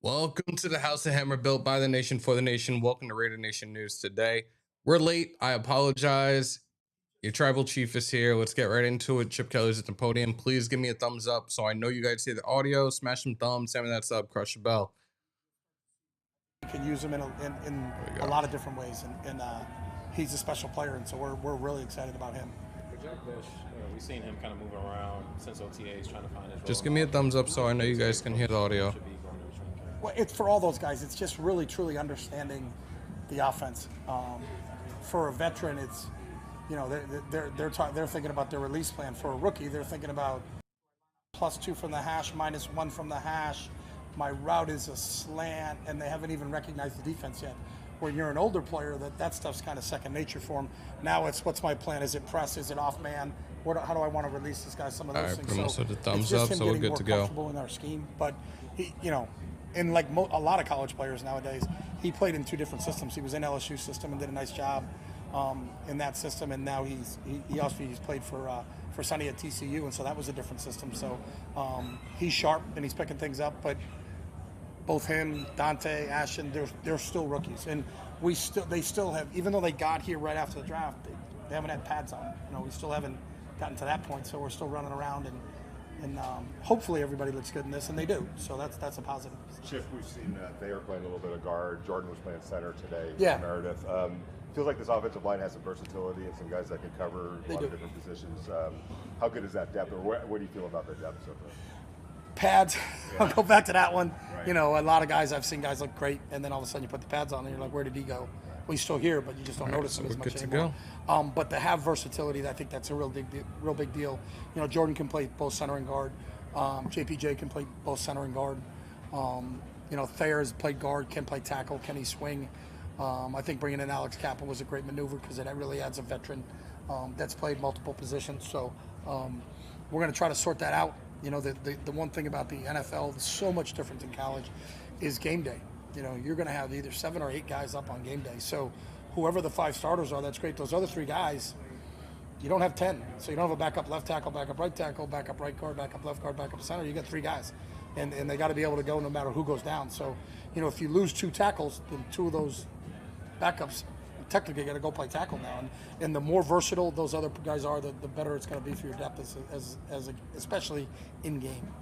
Welcome to the House of Hammer, built by the nation for the nation. Welcome to Raider Nation News today. We're late. I apologize. Your tribal chief is here. Let's get right into it. Chip Kelly's at the podium. Please give me a thumbs up so I know you guys see the audio. Smash some thumbs. Send me that sub. Crush the bell. You can use him in a lot of different ways, and he's a special player, and so we're really excited about him. For Jack Bush, we've seen him kind of moving around since OTAs, trying to find his role. Just give me a thumbs up so I know you guys can hear the audio. Well, it's for all those guys. It's just really, truly understanding the offense. For a veteran, it's they're thinking about their release plan. For a rookie, they're thinking about +2 from the hash, -1 from the hash. My route is a slant, and they haven't even recognized the defense yet. When you're an older player, that stuff's kind of second nature for them. Now it's what's my plan? Is it press? Is it off man? How do I want to release this guy? Some of those things. So the thumbs up, so we're good to go. Comfortable in our scheme, but he, and like a lot of college players nowadays, he played in 2 different systems. He was in LSU system and did a nice job in that system, and now he's played for Sonny at TCU, and so that was a different system. So he's sharp and he's picking things up, but both him, Dante, Ashton, they're still rookies, and they still have, even though they got here right after the draft, they haven't had pads on. We still haven't gotten to that point, so we're still running around, and hopefully everybody looks good in this, and they do. So that's a positive. Chip, we've seen Thayer playing a little bit of guard. Jordan was playing center today. Yeah. Meredith. Feels like this offensive line has some versatility and some guys that can cover a lot of different positions. How good is that depth, or what do you feel about the depth so far? Pads. Yeah. I'll go back to that one. Right. A lot of guys, I've seen guys look great, and then all of a sudden you put the pads on, and you're like, where did he go? Well, he's still here, but you just don't notice him as much anymore. But to have versatility, I think that's a real big deal. Jordan can play both center and guard. JPJ can play both center and guard. Thayer has played guard, can play tackle, can he swing? I think bringing in Alex Kappa was a great maneuver because it really adds a veteran that's played multiple positions. So we're going to try to sort that out. The one thing about the NFL that's so much different than college is game day. You're going to have either 7 or 8 guys up on game day. So whoever the 5 starters are, that's great. Those other 3 guys, you don't have 10. So you don't have a backup left tackle, backup right tackle, backup right guard, backup left guard, backup center. You got 3 guys. And they got to be able to go no matter who goes down. So, if you lose 2 tackles, then 2 of those backups technically got to go play tackle now. And the more versatile those other guys are, the better it's going to be for your depth, especially in game.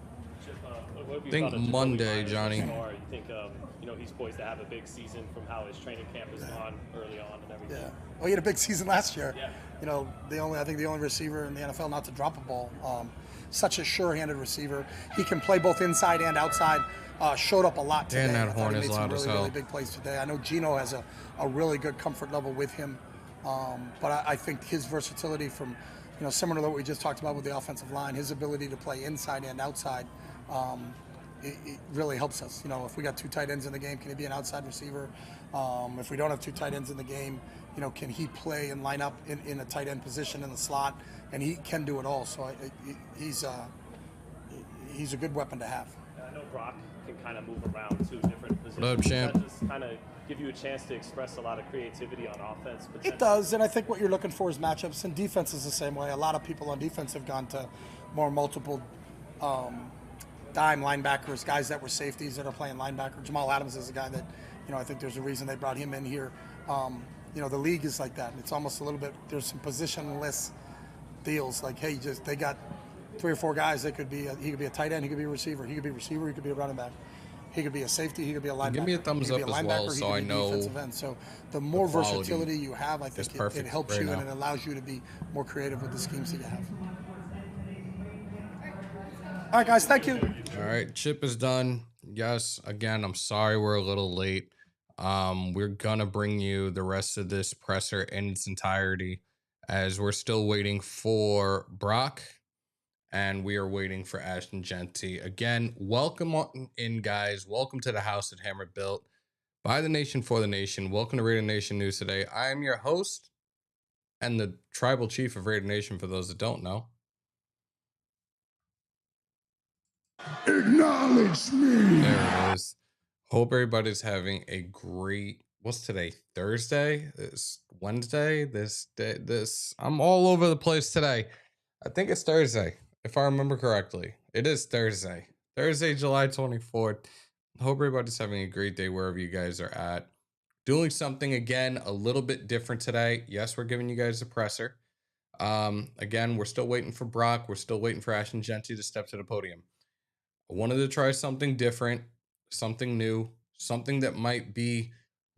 I think Monday, Johnny. You think he's poised to have a big season from how his training camp has gone early on and everything. Yeah. Well, he had a big season last year. Yeah. I think the only receiver in the NFL not to drop a ball. Such a sure-handed receiver. He can play both inside and outside. Showed up a lot today. And that horn is loud as hell. Really big plays today. I know Geno has a really good comfort level with him, but I think his versatility from, similar to what we just talked about with the offensive line, his ability to play inside and outside, it really helps us. If we got 2 tight ends in the game, can he be an outside receiver? If we don't have 2 tight ends in the game, can he play and line up in a tight end position in the slot? And he can do it all. So he's a good weapon to have. I know Brock can kind of move around to different positions. What up, champ? That just kind of give you a chance to express a lot of creativity on offense. It does, and I think what you're looking for is matchups, and defense is the same way. A lot of people on defense have gone to more multiple dime linebackers, guys that were safeties that are playing linebacker. Jamal Adams is a guy that, I think there's a reason they brought him in here. The league is like that. It's almost a little bit, there's some positionless deals. Like, hey, they got 3 or 4 guys that he could be a tight end, he could be a receiver, he could be a receiver, he could be a running back. He could be a safety, he could be a linebacker. Give me a thumbs up as well so I know. So the more versatility you have, I think it helps you now. and it allows you to be more creative with the schemes that you have. All right, guys, thank you. All right, Chip is done. Yes, again, I'm sorry we're a little late. We're going to bring you the rest of this presser in its entirety as we're still waiting for Brock. And we are waiting for Ashton Jeanty. Again, welcome in, guys. Welcome to the House at Hammer, built by the nation for the nation. Welcome to Raider Nation News today. I am your host and the tribal chief of Raider Nation, for those that don't know. Acknowledge me. There it is. Hope everybody's having a great, what's today? Thursday? This Wednesday? I'm all over the place today. I think it's Thursday. If I remember correctly, it is Thursday, July 24th. Hope everybody's having a great day wherever you guys are at. Doing something again a little bit different today. Yes, we're giving you guys a presser. Again, we're still waiting for Brock. We're still waiting for Ashton Jeanty to step to the podium. I wanted to try something different, something new, something that might be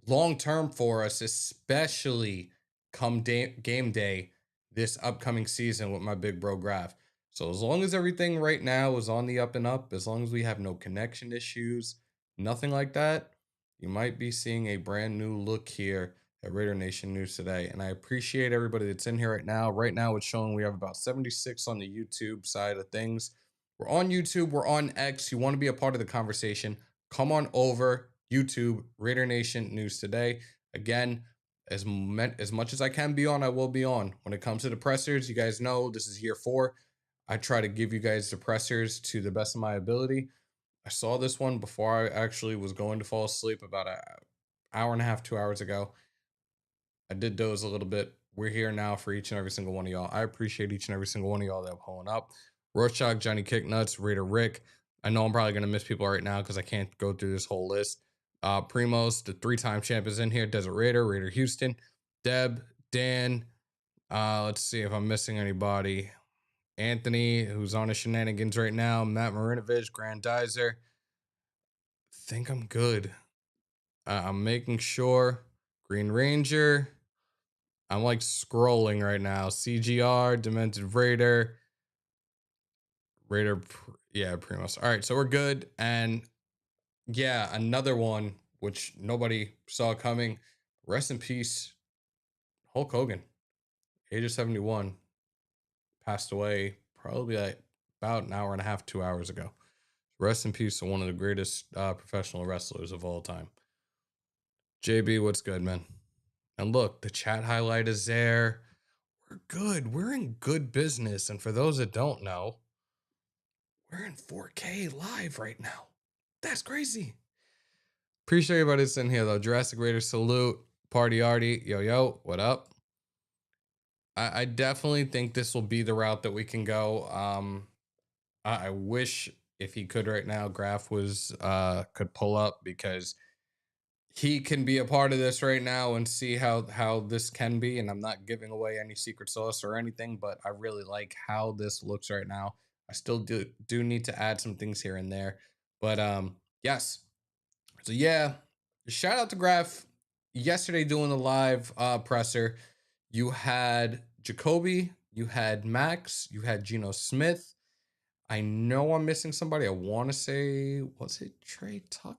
long term for us, especially come game day this upcoming season with my big bro Graf. So as long as everything right now is on the up and up, as long as we have no connection issues, nothing like that, you might be seeing a brand new look here at Raider Nation News today. And I appreciate everybody that's in here right now. Right now, it's showing we have about 76 on the YouTube side of things. We're on YouTube, we're on X. You want to be a part of the conversation, come on over YouTube, Raider Nation News Today. Again, as much as I can be on, I will be on. When it comes to the pressers, you guys know this is year 4. I try to give you guys the pressers to the best of my ability. I saw this one before I actually was going to fall asleep about an hour and a half, 2 hours ago. I did doze a little bit. We're here now for each and every single one of y'all. I appreciate each and every single one of y'all that are pulling up. Rorschach, Johnny Kicknuts, Raider Rick. I know I'm probably going to miss people right now because I can't go through this whole list. Primos, the 3-time champ is in here. Desert Raider, Raider Houston, Deb, Dan. Let's see if I'm missing anybody. Anthony, who's on his shenanigans right now. Matt Marinovich, Grandizer. Think I'm good. I'm making sure. Green Ranger. I'm like scrolling right now. CGR, Demented Raider. Yeah, Primos. All right, so we're good. And yeah, another one, which nobody saw coming. Rest in peace, Hulk Hogan, age of 71, passed away probably like about an hour and a half, 2 hours ago. Rest in peace to one of the greatest professional wrestlers of all time. JB, what's good, man? And look, the chat highlight is there. We're good. We're in good business. And for those that don't know, we're in 4K live right now. That's crazy. Appreciate everybody that's in here, though. Jurassic Raider, salute. Party Arty, yo, what up? I definitely think this will be the route that we can go. I wish if he could right now, Graf could pull up because he can be a part of this right now and see how this can be. And I'm not giving away any secret sauce or anything, but I really like how this looks right now. I still do need to add some things here and there, but yes. So yeah, shout out to Graf. Yesterday doing the live presser, you had Jacoby, you had Max, you had Geno Smith. I know I'm missing somebody. I want to say, was it Trey Tucker?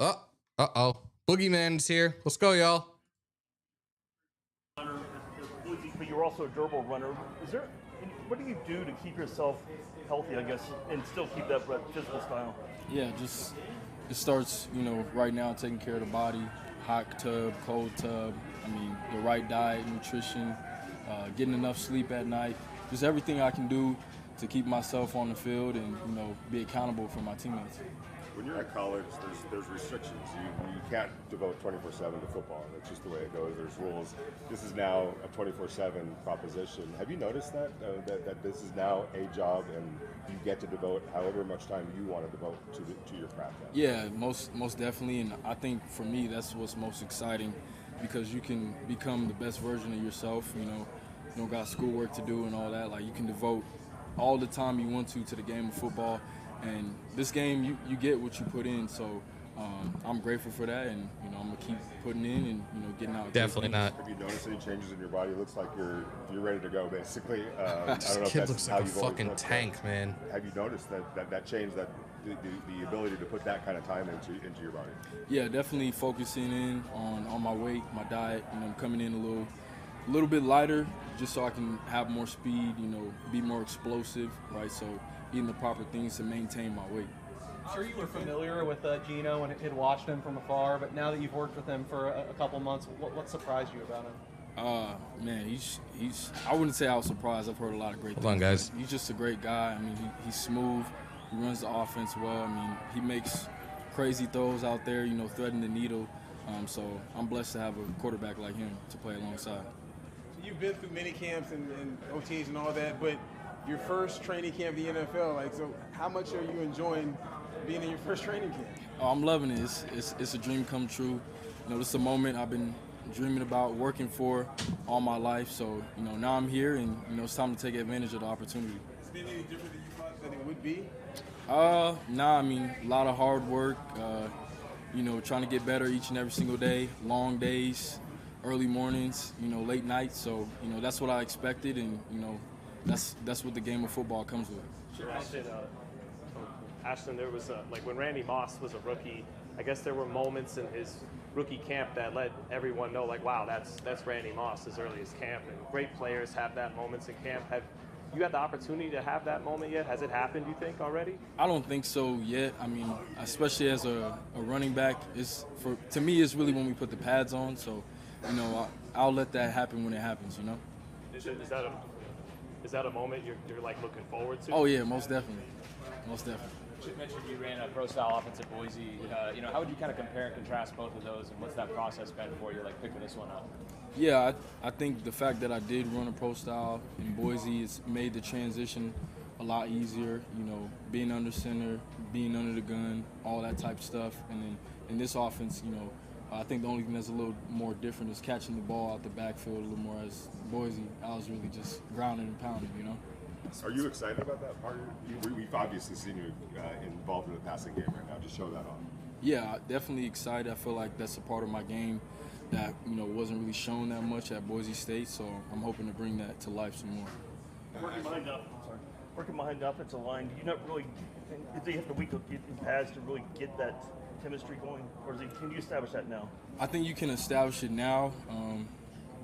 Uh-oh. Boogeyman's here. Let's go, y'all. But you're also a durable runner. What do you do to keep yourself healthy, I guess, and still keep that physical style? Yeah, it starts, right now taking care of the body, hot tub, cold tub. I mean, the right diet, nutrition, getting enough sleep at night. Just everything I can do to keep myself on the field and, be accountable for my teammates. When you're at college, there's restrictions. You can't devote 24/7 to football. That's just the way it goes. There's rules. This is now a 24/7 proposition. Have you noticed that this is now a job and you get to devote however much time you want to devote to your craft? Yeah, most definitely. And I think for me, that's what's most exciting because you can become the best version of yourself. You don't got schoolwork to do and all that. Like you can devote all the time you want to the game of football. And this game, you get what you put in, so I'm grateful for that, and I'm gonna keep putting in and getting out. Definitely not. Have you noticed any changes in your body? It looks like you're ready to go, basically. I This don't know if kid that's looks how like a you've always fucking looked, tank, man. Have you noticed that change, that the ability to put that kind of time into your body? Yeah, definitely focusing in on my weight, my diet. I'm coming in a little bit lighter, just so I can have more speed. Be more explosive, right? So eating the proper things to maintain my weight. I'm sure you were familiar with Geno and had watched him from afar, but now that you've worked with him for a couple months, what surprised you about him? Man, he's. I wouldn't say I was surprised. I've heard a lot of great things. Hold on, guys. He's just a great guy. I mean, he's smooth. He runs the offense well. I mean, he makes crazy throws out there. Threading the needle. So I'm blessed to have a quarterback like him to play alongside. You've been through many camps and OTAs and all that, but your first training camp in the NFL. Like, so how much are you enjoying being in your first training camp? Oh, I'm loving it. It's a dream come true. You know, this is a moment I've been dreaming about, working for all my life. So, you know, now I'm here, and you know, it's time to take advantage of the opportunity. Has it been any different than you thought that it would be? Nah, I mean, a lot of hard work, you know, trying to get better each and every single day, long days, early mornings, you know, late nights. So, you know, that's what I expected, and, you know, that's what the game of football comes with. Sure. Ashton, there was like when Randy Moss was a rookie, I guess there were moments in his rookie camp that let everyone know, like, wow, that's Randy Moss as early as camp. And great players have that moments in camp. Have you had the opportunity to have that moment yet? Has it happened, you think, already? I don't think so yet. I mean, especially as a running back, to me, it's really when we put the pads on. So, you know, I'll let that happen when it happens, you know? Is that a moment you're like looking forward to? Oh, yeah, most definitely. Most definitely. You mentioned you ran a pro-style offense at Boise. You know, how would you kind of compare and contrast both of those, and what's that process been for you, like picking this one up? Yeah, I think the fact that I did run a pro style in Boise has made the transition a lot easier. You know, being under center, being under the gun, all that type of stuff. And then in this offense, you know, I think the only thing that's a little more different is catching the ball out the backfield a little more. As Boise, I was really just grounding and pounding, you know. Are you excited about that part? We've obviously seen you involved in the passing game right now. Just show that off. Yeah, definitely excited. I feel like that's a part of my game that, you know, wasn't really shown that much at Boise State, so I'm hoping to bring that to life some more. Working behind the offensive line, do you not really, do you have to week in pads to really get that chemistry going, or can you establish that now? I think you can establish it now.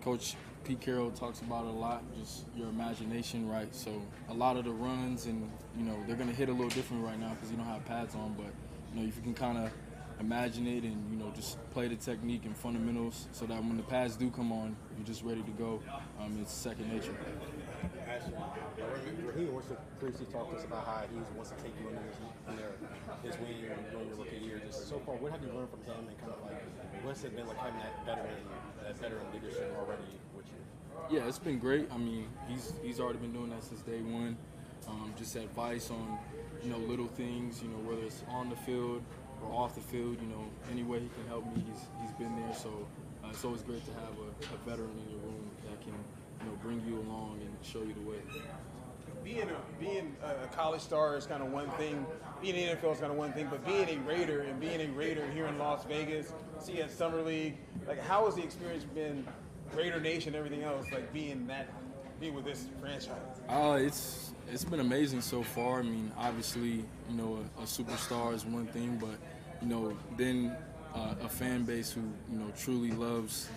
Coach Pete Carroll talks about it a lot, just your imagination, right? So a lot of the runs, and, you know, they're going to hit a little different right now because you don't have pads on, but, you know, if you can kind of imagine it and, you know, just play the technique and fundamentals so that when the pads do come on, you're just ready to go. It's second nature. Raheem wants to previously talk to us about how he wants to take you under his wing during your rookie year. Just so far, what have you learned from him, and kind of like what's it been like having that veteran leadership already with you? Yeah, it's been great. I mean, he's already been doing that since day one. Just advice on, you know, little things, you know, whether it's on the field or off the field, you know, any way he can help me, he's been there. So it's always great to have a veteran in your room that can, you know, bring you along and show you the way. Being a college star is kind of one thing. Being in the NFL is kind of one thing, but being a Raider here in Las Vegas, see you at Summer League, like how has the experience been, Raider Nation, everything else, like being with this franchise? It's been amazing so far. I mean, obviously, you know, a superstar is one thing, but, you know, then a fan base who, you know, truly loves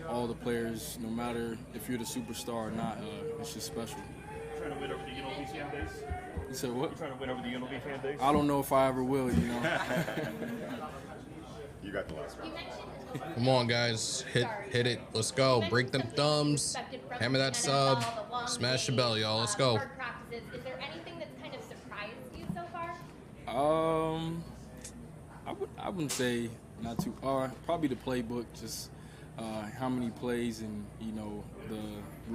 all the players, no matter if you're the superstar or not, it's just special. Trying to win over the UNLV fan base? You said what? You trying to win over the UNLV fan base? I don't know if I ever will, you know. You got the last round. Come on, guys. Hit it. Let's go. Break them thumbs. Hammer that sub. Smash the bell, y'all. Let's go. Is there anything that's kind of surprised you so far? I wouldn't say not too. Probably the playbook, just how many plays and, you know, the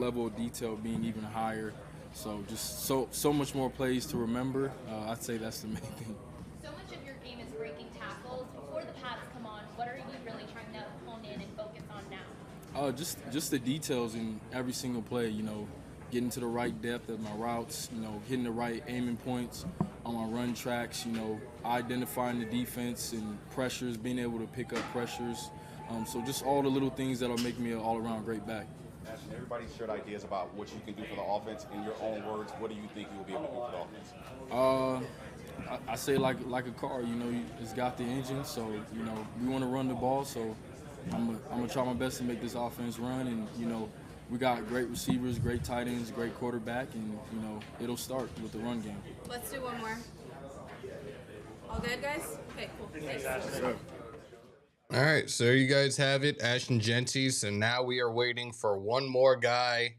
level of detail being even higher. So just so much more plays to remember. I'd say that's the main thing. So much of your game is breaking tackles. Before the pads come on, what are you really trying to hone in and focus on now? Just the details in every single play. You know, getting to the right depth of my routes. You know, hitting the right aiming points on my run tracks. You know, identifying the defense and pressures, being able to pick up pressures. So just all the little things that'll make me an all-around great back. Ashton, everybody shared ideas about what you can do for the offense. In your own words, what do you think you will be able to do for the offense? I say like a car, you know, it's got the engine, so, you know, we want to run the ball, so I'm gonna try my best to make this offense run, and, you know, we got great receivers, great tight ends, great quarterback, and, you know, it'll start with the run game. Let's do one more. All good, guys? Okay, cool. Thanks. All right, so you guys have it, Ashton Jeanty. So now we are waiting for one more guy,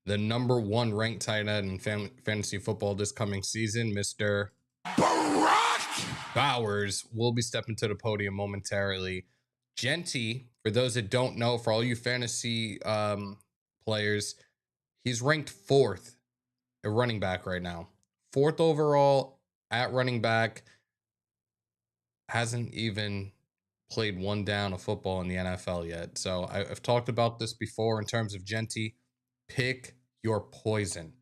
the #1 ranked tight end in fantasy football this coming season, Mr. Barack Bowers, will be stepping to the podium momentarily. Jeanty, for those that don't know, for all you fantasy players, he's ranked 4th a running back right now. 4th overall at running back. Hasn't even played one down of football in the NFL yet. So I've talked about this before in terms of Jeanty. Pick your poison.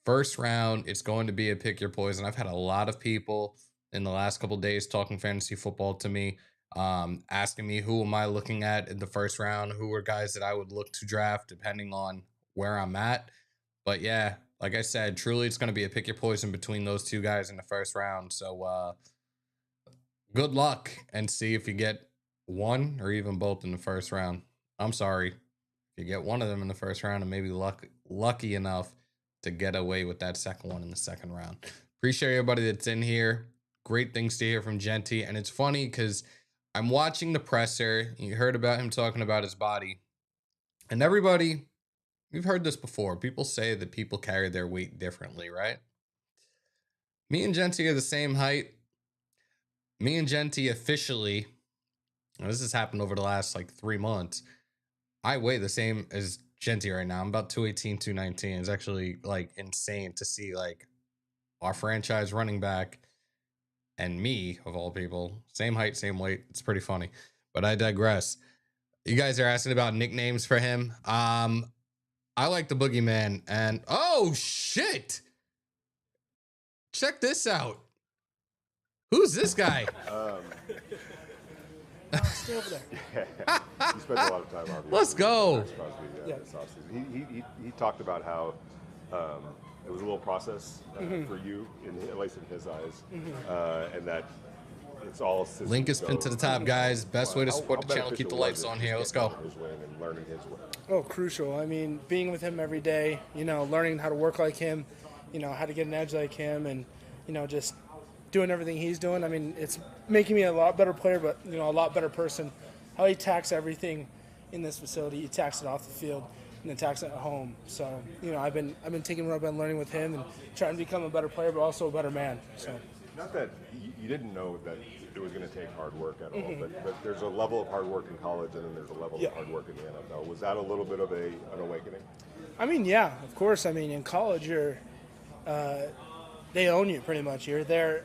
First round, it's going to be a pick your poison. I've had a lot of people in the last couple of days talking fantasy football to me, asking me who am I looking at in the first round, who are guys that I would look to draft depending on where I'm at. But yeah, like I said, truly it's going to be a pick your poison between those two guys in the first round. So good luck and see if you get one or even both in the first round. I'm sorry. If you get one of them in the first round and maybe lucky enough to get away with that second one in the second round. Appreciate everybody that's in here. Great things to hear from Jeanty. And it's funny because I'm watching the presser. You heard about him talking about his body. And everybody, we've heard this before. People say that people carry their weight differently, right? Me and Jeanty are the same height. Me and Jeanty officially, this has happened over the last like 3 months. I weigh the same as Jeanty right now. I'm about 218, 219. It's actually like insane to see like our franchise running back and me, of all people, same height, same weight. It's pretty funny, but I digress. You guys are asking about nicknames for him. I like the Boogeyman, and oh shit, check this out. Who's this guy? Stay over there. He spent a lot of time, obviously. Let's go. This offseason. He talked about how it was a little process for you, at least in his eyes, and that it's all link is pinned to the top, guys. Best way to support the channel. Keep the lights on here. Let's go. And learning his way. Oh, crucial. I mean, being with him every day, learning how to work like him, how to get an edge like him, and, just doing everything he's doing. I mean, it's making me a lot better player, but, a lot better person. How he attacks everything in this facility. He attacks it off the field and attacks it at home. So, I've been taking what I've been learning with him and trying to become a better player, but also a better man. So. Not that you didn't know that it was going to take hard work at all, but there's a level of hard work in college, and then there's a level of hard work in the NFL. Was that a little bit of an awakening? I mean, yeah, of course. I mean, in college, they own you pretty much. You're there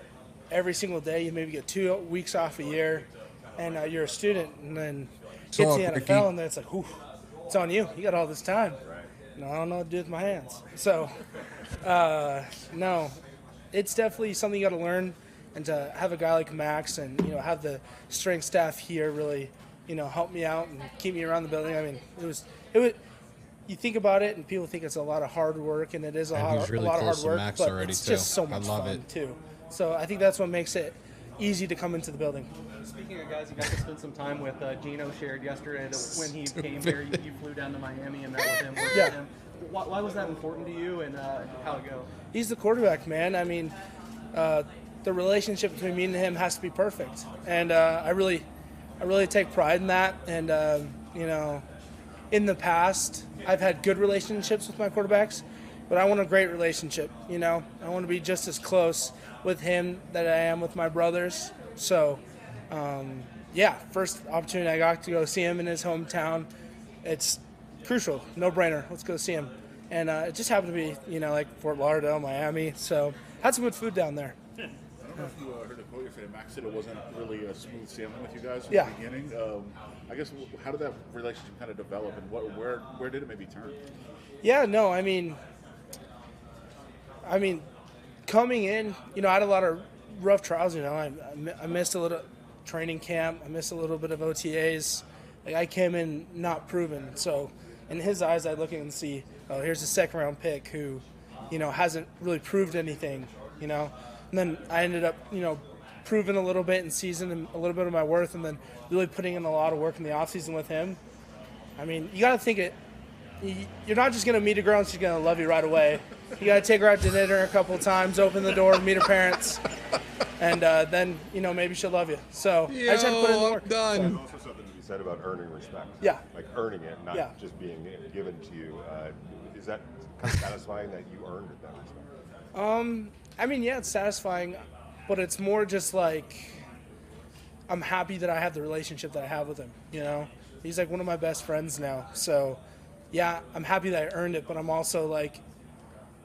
every single day. You maybe get 2 weeks off a year, and you're a student, and then get to the NFL, and then it's like, whew, it's on you. You got all this time. Right. I don't know what to do with my hands. So, no, it's definitely something you got to learn, and to have a guy like Max and, have the strength staff here really, help me out and keep me around the building. I mean, it was. You think about it, and people think it's a lot of hard work, and it is a lot of hard work, but it's just so much fun, too. So I think that's what makes it easy to come into the building. Speaking of guys, you got to spend some time with Geno. Shared yesterday that when he came here, you flew down to Miami and met with him, worked with him. Why was that important to you, and how'd it go? He's the quarterback, man. I mean, the relationship between me and him has to be perfect, and I really take pride in that. And in the past, I've had good relationships with my quarterbacks, but I want a great relationship. I want to be just as close with him that I am with my brothers. So, first opportunity I got to go see him in his hometown. It's crucial, no-brainer. Let's go see him. And it just happened to be, like Fort Lauderdale, Miami. So, had some good food down there. I don't know if you heard a quote yesterday. Max said it wasn't really a smooth sailing with you guys from the beginning. I guess, how did that relationship kind of develop, and where did it maybe turn? Yeah, no, I mean, coming in, I had a lot of rough trials. I missed a little training camp. I missed a little bit of OTAs. Like, I came in not proven. So in his eyes, I look at and see, oh, here's a second-round pick who, hasn't really proved anything, And then I ended up, proving a little bit in season and a little bit of my worth, and then really putting in a lot of work in the offseason with him. I mean, you got to think you're not just going to meet a girl and she's going to love you right away. You got to take her out to dinner a couple of times, open the door, meet her parents, and then, maybe she'll love you. So I just had to put in the work. There's also something to be said about earning respect. Yeah. Like earning it, not just being given to you. Is that satisfying that you earned that respect? I mean, yeah, it's satisfying, but it's more just like I'm happy that I have the relationship that I have with him, He's like one of my best friends now. So, yeah, I'm happy that I earned it, but I'm also like,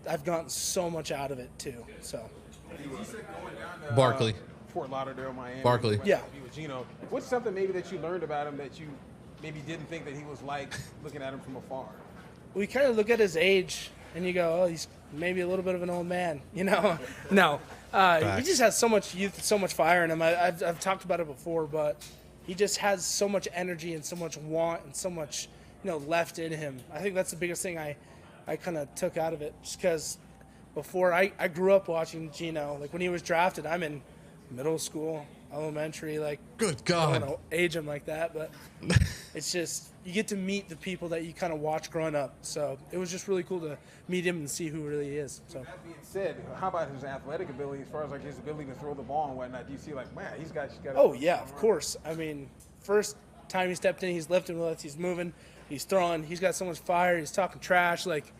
I've gotten so much out of it too. So. You said going down to, Barkley. Fort Lauderdale, Miami. Barkley. Yeah. Be with Geno. What's something maybe that you learned about him that you maybe didn't think that he was like looking at him from afar? We kind of look at his age and you go, oh, he's maybe a little bit of an old man, you know? No. He just has so much youth, so much fire in him. I've talked about it before, but he just has so much energy and so much want and so much, left in him. I think that's the biggest thing I kind of took out of it, just because before I grew up watching Geno. Like when he was drafted, I'm in middle school, elementary, like good I don't God, know, age him like that, but it's just you get to meet the people that you kind of watch growing up. So it was just really cool to meet him and see who really he is. So That being said, how about his athletic ability as far as like his ability to throw the ball and whatnot? Do you see like, man, he's got oh yeah, of course. I mean, first time he stepped in, he's lifting with us, he's moving, he's throwing, he's got so much fire, he's talking trash. Like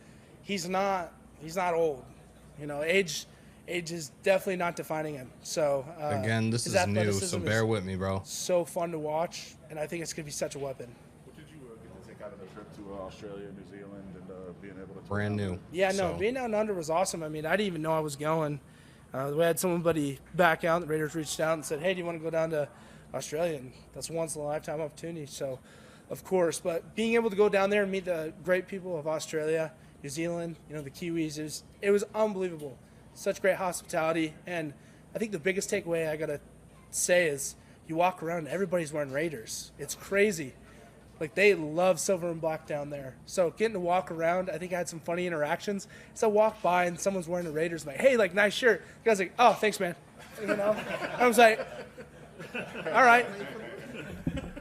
he's not old. Age is definitely not defining him. So again, this his is new, so athleticism bear is with me, bro. So fun to watch, and I think it's gonna be such a weapon. What did you get to take out of the trip to Australia, New Zealand, and being able to Brand new. Yeah, no, So- being down under was awesome. I mean, I didn't even know I was going. We had somebody back out. The Raiders reached out and said, "Hey, do you want to go down to Australia?" And that's a once in a lifetime opportunity. So, of course, but being able to go down there and meet the great people of Australia, New Zealand, the Kiwis, it was unbelievable. Such great hospitality, and I think the biggest takeaway I gotta say is you walk around and everybody's wearing Raiders. It's crazy. Like they love silver and black down there. So getting to walk around, I think I had some funny interactions. So I walked by and someone's wearing a Raiders, I'm like, hey, like nice shirt. The guy's like, oh, thanks, man. I was like, all right.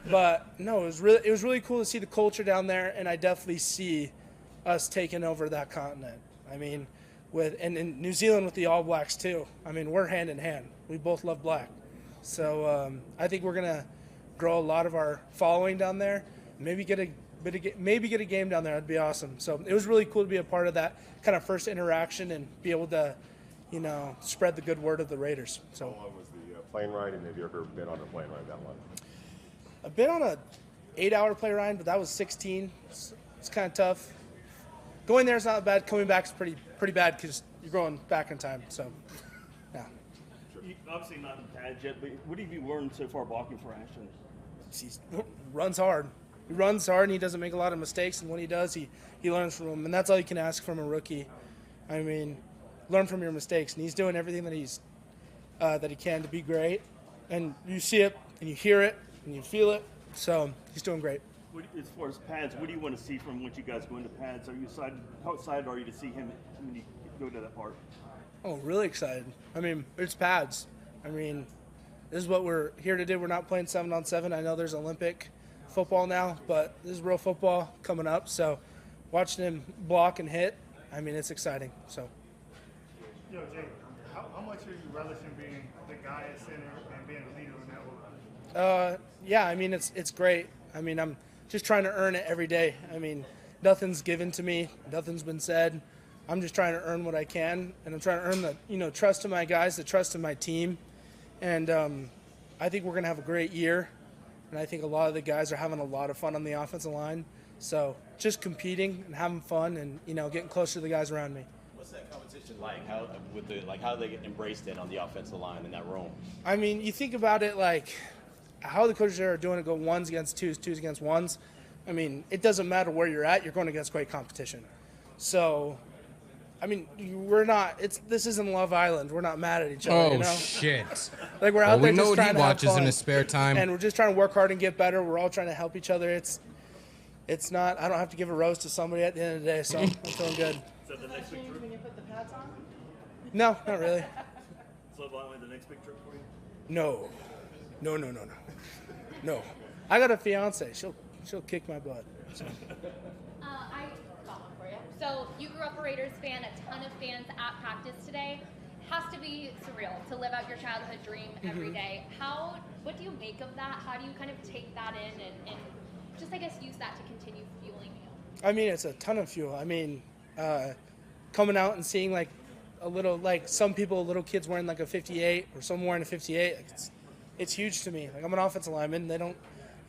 But no, it was really cool to see the culture down there, and I definitely see us taking over that continent. I mean, and in New Zealand with the All Blacks too. I mean, we're hand in hand. We both love black. So I think we're gonna grow a lot of our following down there. Maybe get a game down there. That'd be awesome. So it was really cool to be a part of that kind of first interaction and be able to, spread the good word of the Raiders. So. How long was the plane ride, and have you ever been on a plane ride that long? I've been on a 8-hour plane ride, but that was 16. It's kind of tough. Going there is not bad. Coming back is pretty bad because you're going back in time. So, yeah. You, obviously not in pads yet, but what have you learned so far blocking for Ashton? He runs hard. He runs hard, and he doesn't make a lot of mistakes. And when he does, he learns from them. And that's all you can ask from a rookie. I mean, learn from your mistakes. And he's doing everything that he can to be great. And you see it, and you hear it, and you feel it. So he's doing great. As far as pads, what do you want to see from once you guys go into pads? How excited are you to see him when you go to that part? Oh, really excited. I mean, it's pads. I mean, this is what we're here to do. We're not playing 7-on-7. I know there's Olympic football now, but this is real football coming up. So watching him block and hit, I mean, it's exciting. So. Yo, Jay, how much are you relishing being the guy at center and being a leader in that role? Yeah, I mean, it's great. I mean, I'm just trying to earn it every day. I mean, nothing's given to me. Nothing's been said. I'm just trying to earn what I can, and I'm trying to earn the trust of my guys, the trust of my team. And I think we're going to have a great year, and I think a lot of the guys are having a lot of fun on the offensive line. So just competing and having fun and, getting closer to the guys around me. What's that competition like? How do they get embraced in on the offensive line in that room? I mean, you think about it like how the coaches are doing it, go ones against twos, twos against ones. I mean, it doesn't matter where you're at, you're going against great competition. So, I mean, this isn't Love Island. We're not mad at each other. Oh, shit. Like we're out there we just know what trying he to have watches fun. in his spare time. And we're just trying to work hard and get better. We're all trying to help each other. It's not, I don't have to give a rose to somebody at the end of the day, so I'm feeling good. Is that the next big trip? When you put the pads on? No, not really. Is Love Island the next big trip for you? No. No. I got a fiance. She'll kick my butt. So. I got one for you. So you grew up a Raiders fan, a ton of fans at practice today. Has to be surreal to live out your childhood dream every day. What do you make of that? How do you kind of take that in and just, I guess, use that to continue fueling you? I mean, it's a ton of fuel. I mean, coming out and seeing like some people, little kids wearing like a 58 or someone wearing a 58, like it's huge to me. Like I'm an offensive lineman. They don't,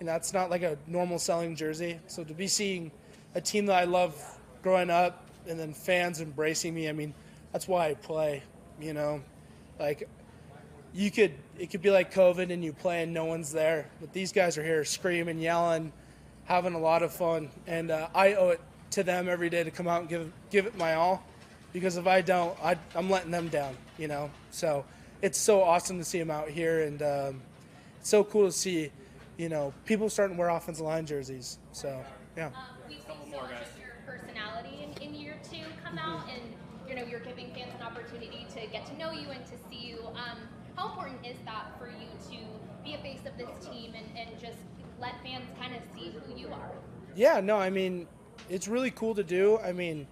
it's not like a normal selling jersey. So to be seeing a team that I love growing up and then fans embracing me. I mean, that's why I play, you know. Like, it could be like COVID and you play and no one's there, but these guys are here screaming, yelling, having a lot of fun, and I owe it to them every day to come out and give it my all, because if I don't, I'm letting them down, you know. So it's so awesome to see them out here, and it's so cool to see, you know, people starting to wear offensive line jerseys. So yeah. We've seen so much of your personality in year 2 come out, and you know, you're giving fans an opportunity to get to know you and to see you. How important is that for you to be a face of this team and just let fans kind of see who you are? Yeah, no, I mean, it's really cool to do. I mean,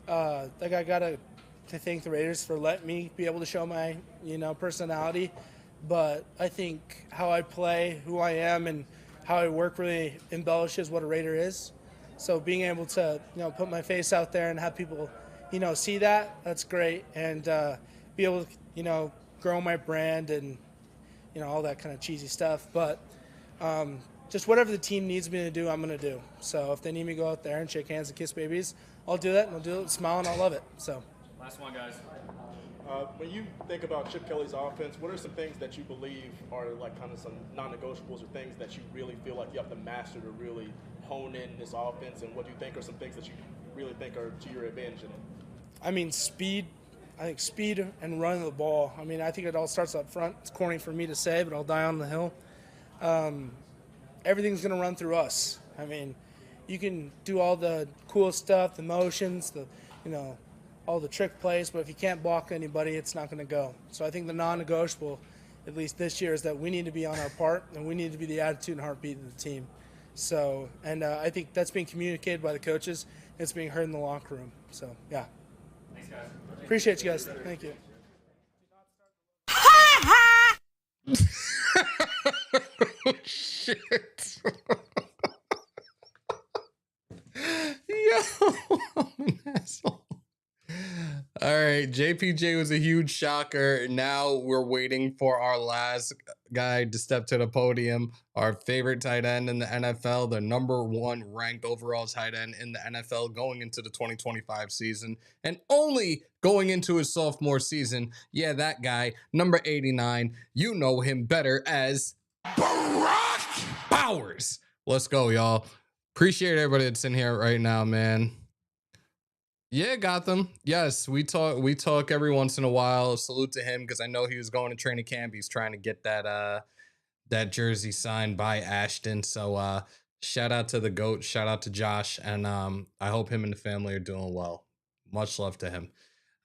like, I gotta to thank the Raiders for letting me be able to show my, you know, personality. But I think how I play, who I am, and how I work really embellishes what a Raider is. So being able to, you know, put my face out there and have people, you know, see that, that's great. And be able to, you know, grow my brand and, you know, all that kind of cheesy stuff. But just whatever the team needs me to do, I'm going to do. So if they need me to go out there and shake hands and kiss babies, I'll do that, and I'll do it with a smile, and I'll love it. So. Last one, guys. When you think about Chip Kelly's offense, what are some things that you believe are like kind of some non-negotiables or things that you really feel like you have to master to really hone in this offense? And what do you think are some things that you really think are to your advantage in it? I mean, speed. I think speed and running the ball. I mean, I think it all starts up front. It's corny for me to say, but I'll die on the hill. Everything's going to run through us. I mean, you can do all the cool stuff, the motions, the, you know, all the trick plays, but if you can't block anybody, it's not going to go. So I think the non-negotiable, at least this year, is that we need to be on our part, and we need to be the attitude and heartbeat of the team. So, and I think that's being communicated by the coaches. It's being heard in the locker room. So, yeah. Thanks, guys. Appreciate you guys. Thank you. Shit. Yo, I'm an asshole. All right, JPJ was a huge shocker. Now we're waiting for our last guy to step to the podium. Our favorite tight end in the NFL, the #1 ranked overall tight end in the NFL going into the 2025 season, and only going into his sophomore season. Yeah, that guy, number 89. You know him better as Barack Bowers. Let's go, y'all. Appreciate everybody that's in here right now, man. Yeah, Gotham. Yes, we talk every once in a while. Salute to him, because I know he was going to training camp. He's trying to get that jersey signed by Ashton. So shout out to the GOAT, shout out to Josh, and I hope him and the family are doing well. Much love to him.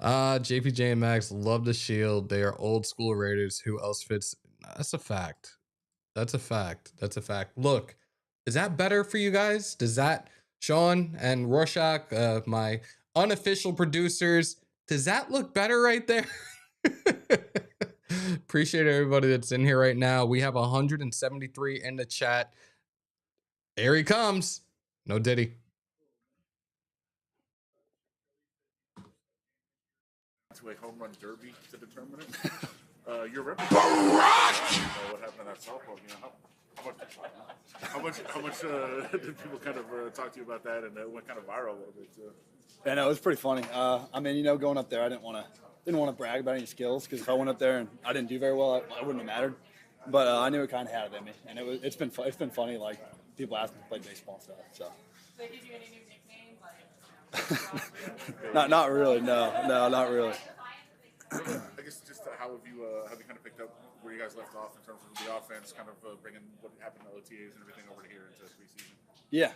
JPJ and Max love the Shield. They are old school Raiders. Who else fits? That's a fact. That's a fact. That's a fact. Look, is that better for you guys? Does that, Sean and Rorschach, my unofficial producers, does that look better right there? Appreciate everybody that's in here right now. We have 173 in the chat. Here he comes. No Diddy. To a home run derby to determine it. Your reputation. What happened in that softball? You know, how much did people kind of talk to you about that, and it went kind of viral a little bit too? Yeah, no, it was pretty funny. I mean, you know, going up there, I didn't want to brag about any skills, because if I went up there and I didn't do very well, I wouldn't have mattered. But I knew it kind of had it in me, and it's been funny. Like, people ask me to play baseball and stuff. So. Do they give you any new nicknames? Not really. No, not really. I guess just how have you kind of picked up where you guys left off in terms of the offense, kind of bringing what happened to OTAs and everything over here into preseason?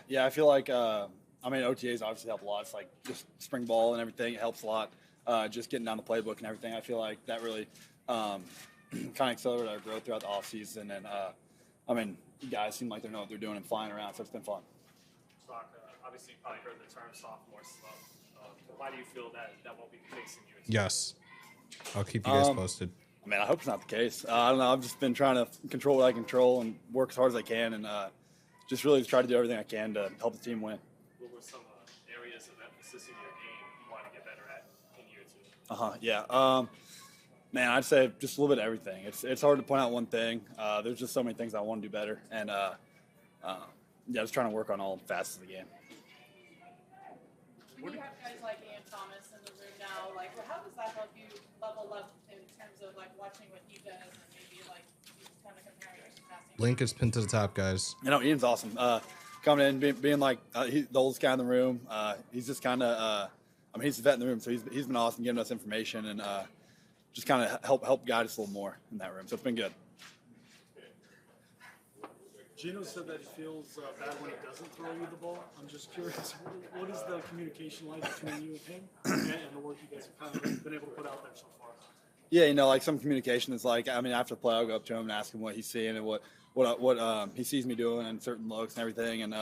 Yeah, I feel like I mean, OTAs obviously help a lot. It's like just spring ball and everything. It helps a lot. Just getting down the playbook and everything. I feel like that really kind of accelerated our growth throughout the offseason. And, I mean, guys seem like they know what they're doing and flying around, so it's been fun. Obviously, you probably heard the term sophomore slump. Why do you feel that won't be the case in you? Yes. I'll keep you guys posted. I mean, I hope it's not the case. I don't know. I've just been trying to control what I control and work as hard as I can, and just really try to do everything I can to help the team win. What were some areas of emphasis in your game you want to get better at in year 2? Yeah. Man, I'd say just a little bit of everything. It's hard to point out one thing. There's just so many things I want to do better, and just trying to work on all facets of the game. When you have guys like Ian Thomas in the room now, like, how does that help you level up in terms of like watching what he does and maybe like you just kind of comparing your passing? Link is pinned to the top, guys. You know, Ian's awesome. Coming in, being like he's the oldest guy in the room. He's just kind of, I mean, he's the vet in the room, so he's been awesome giving us information and just kind of help guide us a little more in that room. So it's been good. Geno said that he feels bad when he doesn't throw you the ball. I'm just curious, what is the communication like between you and him and the work you guys have kind of been able to put out there so far? Yeah, you know, like some communication is like, I mean, after the play, I'll go up to him and ask him what he's seeing and what he sees me doing and certain looks and everything, and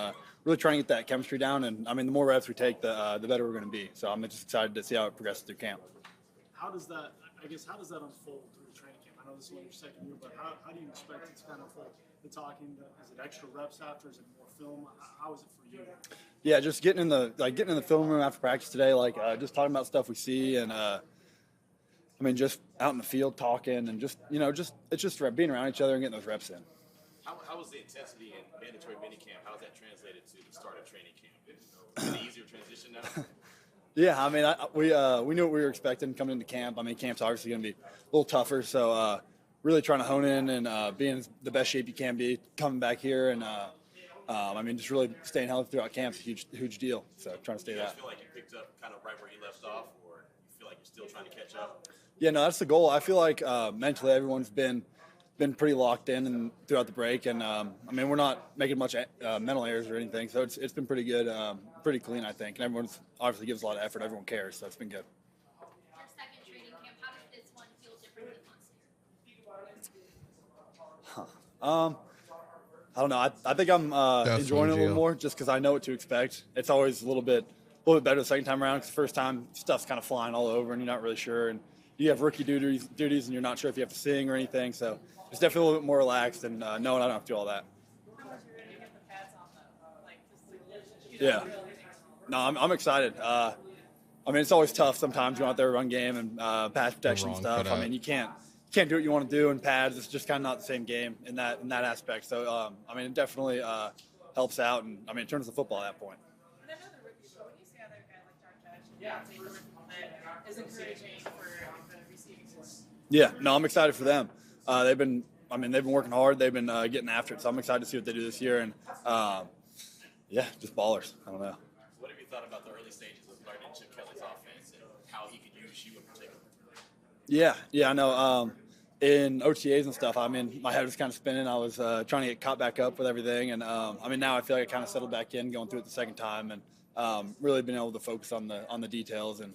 really trying to get that chemistry down. And I mean, the more reps we take, the better we're going to be. So I'm just excited to see how it progresses through camp. How does that unfold through training camp? I know this is only your second year, but how do you expect it to kind of unfold? The talking, is it extra reps after? Is it more film? How is it for you? Yeah, just getting in the film room after practice today, just talking about stuff we see, and I mean, just out in the field talking, and just it's just being around each other and getting those reps in. How was the intensity in mandatory minicamp? How has that translated to the start of training camp? Is it an easier transition now? Yeah, I mean, we knew what we were expecting coming into camp. I mean, camp's obviously going to be a little tougher, so really trying to hone in and be in the best shape you can be coming back here, and I mean, just really staying healthy throughout camp is a huge deal. So trying to stay that. Do you feel like you picked up kind of right where you left off, or you feel like you're still trying to catch up? Yeah, no, that's the goal. I feel like mentally everyone's been pretty locked in and throughout the break, and I mean, we're not making much mental errors or anything, so it's been pretty good, pretty clean, I think. And everyone's obviously gives a lot of effort. Everyone cares, so it's been good. Your second training camp, how did this one feel different than last year? I don't know. I think I'm enjoying it a little more just because I know what to expect. It's always a little bit better the second time around because the first time stuff's kind of flying all over and you're not really sure, and you have rookie duties and you're not sure if you have to sing or anything. So it's definitely a little bit more relaxed and knowing I don't have to do all that. Yeah. No, I'm excited. I mean, it's always tough sometimes going out there run game and pass protection stuff. I mean, you can't do what you want to do in pads. It's just kind of not the same game in that aspect. So, I mean, it definitely helps out. And, I mean, it turns the football at that point. And I know the rookies, but when you see other guys like Josh that is encouraging for the receiving core. Yeah, no, I'm excited for them. They've been working hard. They've been getting after it. So I'm excited to see what they do this year. And, yeah, just ballers. I don't know. What have you thought about the early stages of learning Chip Kelly's offense and how he could use you in particular? Yeah, I know. In OTAs and stuff, I mean, my head was kind of spinning. I was trying to get caught back up with everything, and I mean, now I feel like I kind of settled back in, going through it the second time, and really been able to focus on the details, and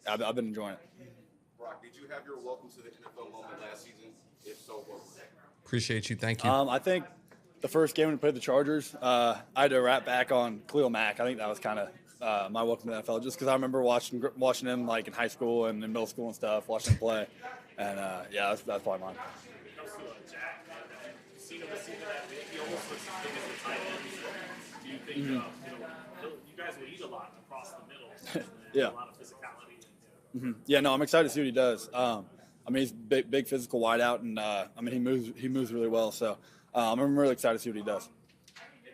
I've been enjoying it. Brock, did you have your welcome to the NFL moment last season? If so, what was it? Appreciate you. Thank you. I think the first game when we played the Chargers, I had to wrap back on Khalil Mack. I think that was kind of my welcome to the NFL, just because I remember watching him like in high school and in middle school and stuff, watching him play, and yeah, that's probably mine. Do you think you guys will eat a lot across the middle? Yeah. A lot of physicality. Mm-hmm. Yeah, no, I'm excited to see what he does. I mean, he's big physical wideout, and I mean, he moves really well. So I'm really excited to see what he does.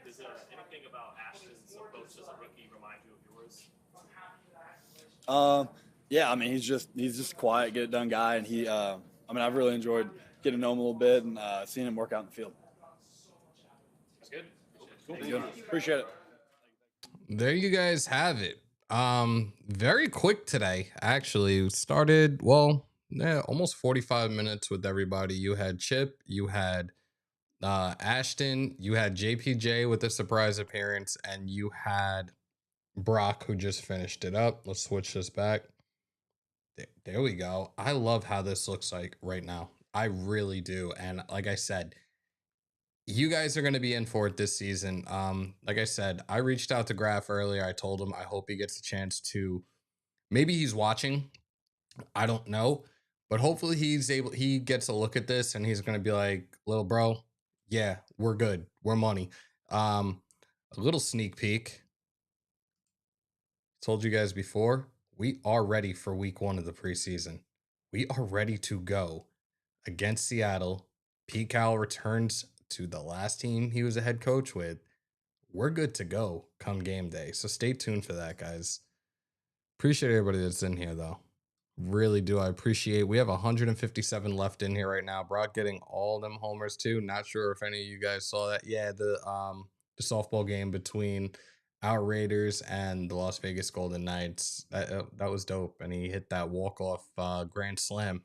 Does anything about Ashton's approach as a rookie remind you of yours? Yeah, I mean, he's just a quiet, get it done guy, and I mean, I've really enjoyed getting to know him a little bit and seeing him work out in the field. That's good. Cool. Thank you. Appreciate it. There you guys have it. Very quick today, actually. Started, almost 45 minutes with everybody. You had Chip, you had Ashton, you had JPJ with a surprise appearance, and you had Brock, who just finished it up. Let's switch this back. There we go. I love how this looks like right now. I really do. And like I said, you guys are going to be in for it this season. Like I said, I reached out to Graf earlier. I told him I hope he gets a chance to, maybe he's watching. I don't know, but hopefully he gets a look at this and he's going to be like, little bro, yeah, we're good. We're money. A little sneak peek. Told you guys before, we are ready for week 1 of the preseason. We are ready to go against Seattle. Pete Carroll returns to the last team he was a head coach with. We're good to go come game day. So stay tuned for that, guys. Appreciate everybody that's in here, though. Really do. I appreciate. We have 157 left in here right now. Brock getting all them homers too. Not sure if any of you guys saw that. Yeah, the softball game between our Raiders and the Las Vegas Golden Knights. That was dope, and he hit that walk off grand slam,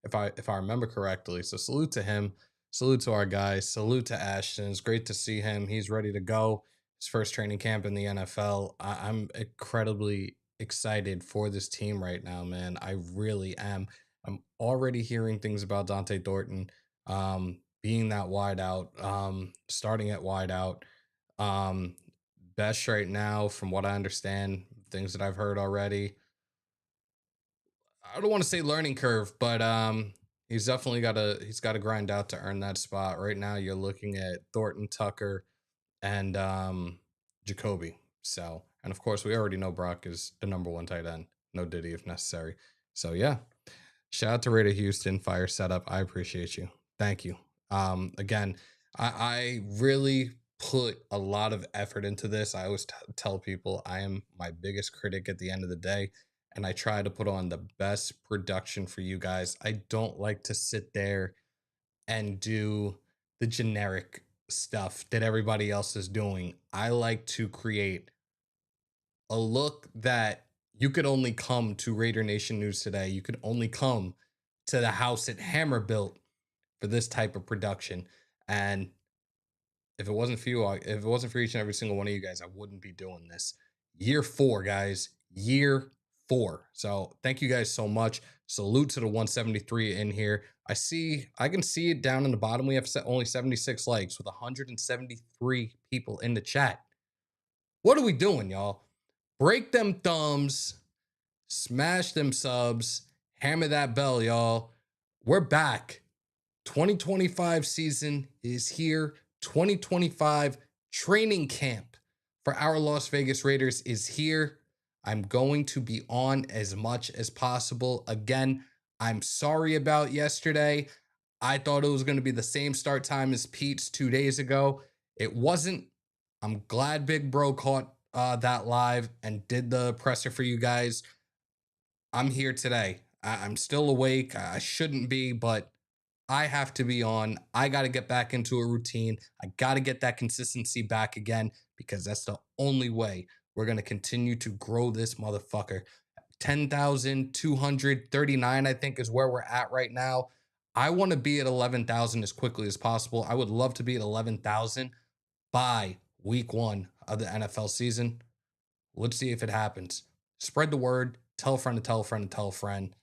if I remember correctly. So salute to him. Salute to our guys. Salute to Ashton. It's great to see him. He's ready to go. His first training camp in the NFL. I'm incredibly excited for this team right now, man. I really am. I'm already hearing things about Dante Thornton being that wide out, starting at wide out. Um, Best right now, from what I understand, things that I've heard already. I don't want to say learning curve, but he's definitely got to grind out to earn that spot. Right now, you're looking at Thornton, Tucker, and Jacoby. So, and of course, we already know Brock is the number one tight end. No Diddy if necessary. So yeah, shout out to Raider Houston Fire Setup. I appreciate you. Thank you. Again, I really put a lot of effort into this. I always tell people I am my biggest critic at the end of the day, and I try to put on the best production for you guys. I don't like to sit there and do the generic stuff that everybody else is doing. I like to create a look that you could only come to Raider Nation News today. You could only come to the house at Hammer built for this type of production. And if it wasn't for you, if it wasn't for each and every single one of you guys, I wouldn't be doing this. Year 4, guys. Year 4. So thank you guys so much. Salute to the 173 in here. I can see it down in the bottom. We have only 76 likes with 173 people in the chat. What are we doing, y'all? Break them thumbs, smash them subs, hammer that bell, y'all. We're back. 2025 season is here. 2025 training camp for our Las Vegas Raiders is here. I'm going to be on as much as possible. Again, I'm sorry about yesterday. I thought it was going to be the same start time as Pete's 2 days ago. It wasn't. I'm glad Big Bro caught that live and did the presser for you guys. I'm here today. I'm still awake. I shouldn't be, but I have to be on. I got to get back into a routine. I got to get that consistency back again because that's the only way we're going to continue to grow this motherfucker. 10,239, I think, is where we're at right now. I want to be at 11,000 as quickly as possible. I would love to be at 11,000 by week 1 of the NFL season. Let's see if it happens. Spread the word. Tell a friend to tell a friend to tell a friend.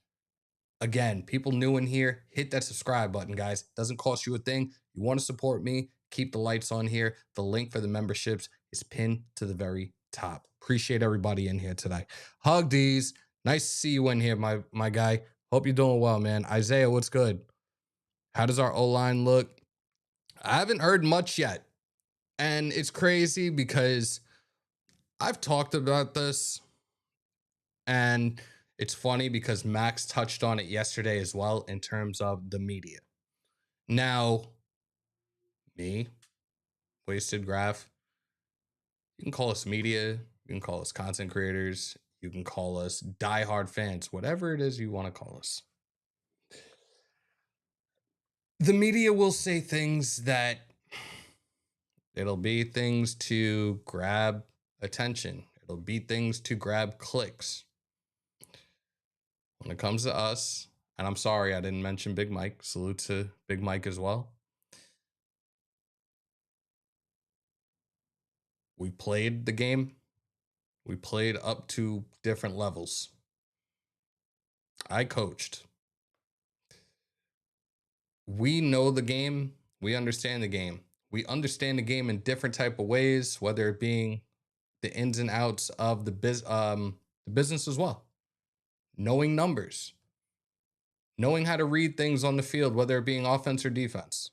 Again, people new in here, hit that subscribe button, guys. Doesn't cost you a thing. You want to support me, keep the lights on here. The link for the memberships is pinned to the very top. Appreciate everybody in here today. Hug these. Nice to see you in here, my guy. Hope you're doing well, man. Isaiah, what's good? How does our O-line look? I haven't heard much yet. And it's crazy because I've talked about this, and it's funny because Max touched on it yesterday as well in terms of the media. Now, me, Wasted Graph, you can call us media, you can call us content creators, you can call us diehard fans, whatever it is you want to call us. The media will say things that it'll be things to grab attention. It'll be things to grab clicks. When it comes to us, and I'm sorry I didn't mention Big Mike. Salute to Big Mike as well. We played the game. We played up to different levels. I coached. We know the game. We understand the game. We understand the game in different type of ways, whether it being the ins and outs of the business as well. Knowing numbers. Knowing how to read things on the field, whether it being offense or defense.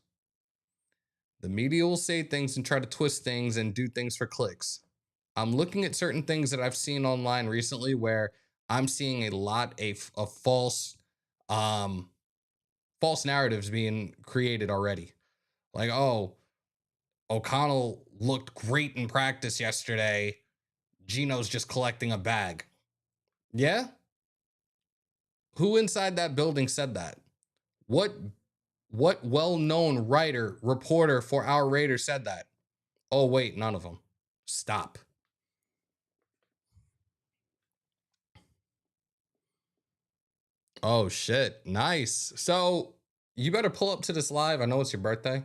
The media will say things and try to twist things and do things for clicks. I'm looking at certain things that I've seen online recently where I'm seeing a lot of false narratives being created already. Like, oh, O'Connell looked great in practice yesterday. Geno's just collecting a bag. Yeah? Who inside that building said that? What well-known writer, reporter for our Raiders said that? Oh, wait, none of them. Stop. Oh, shit. Nice. So you better pull up to this live. I know it's your birthday.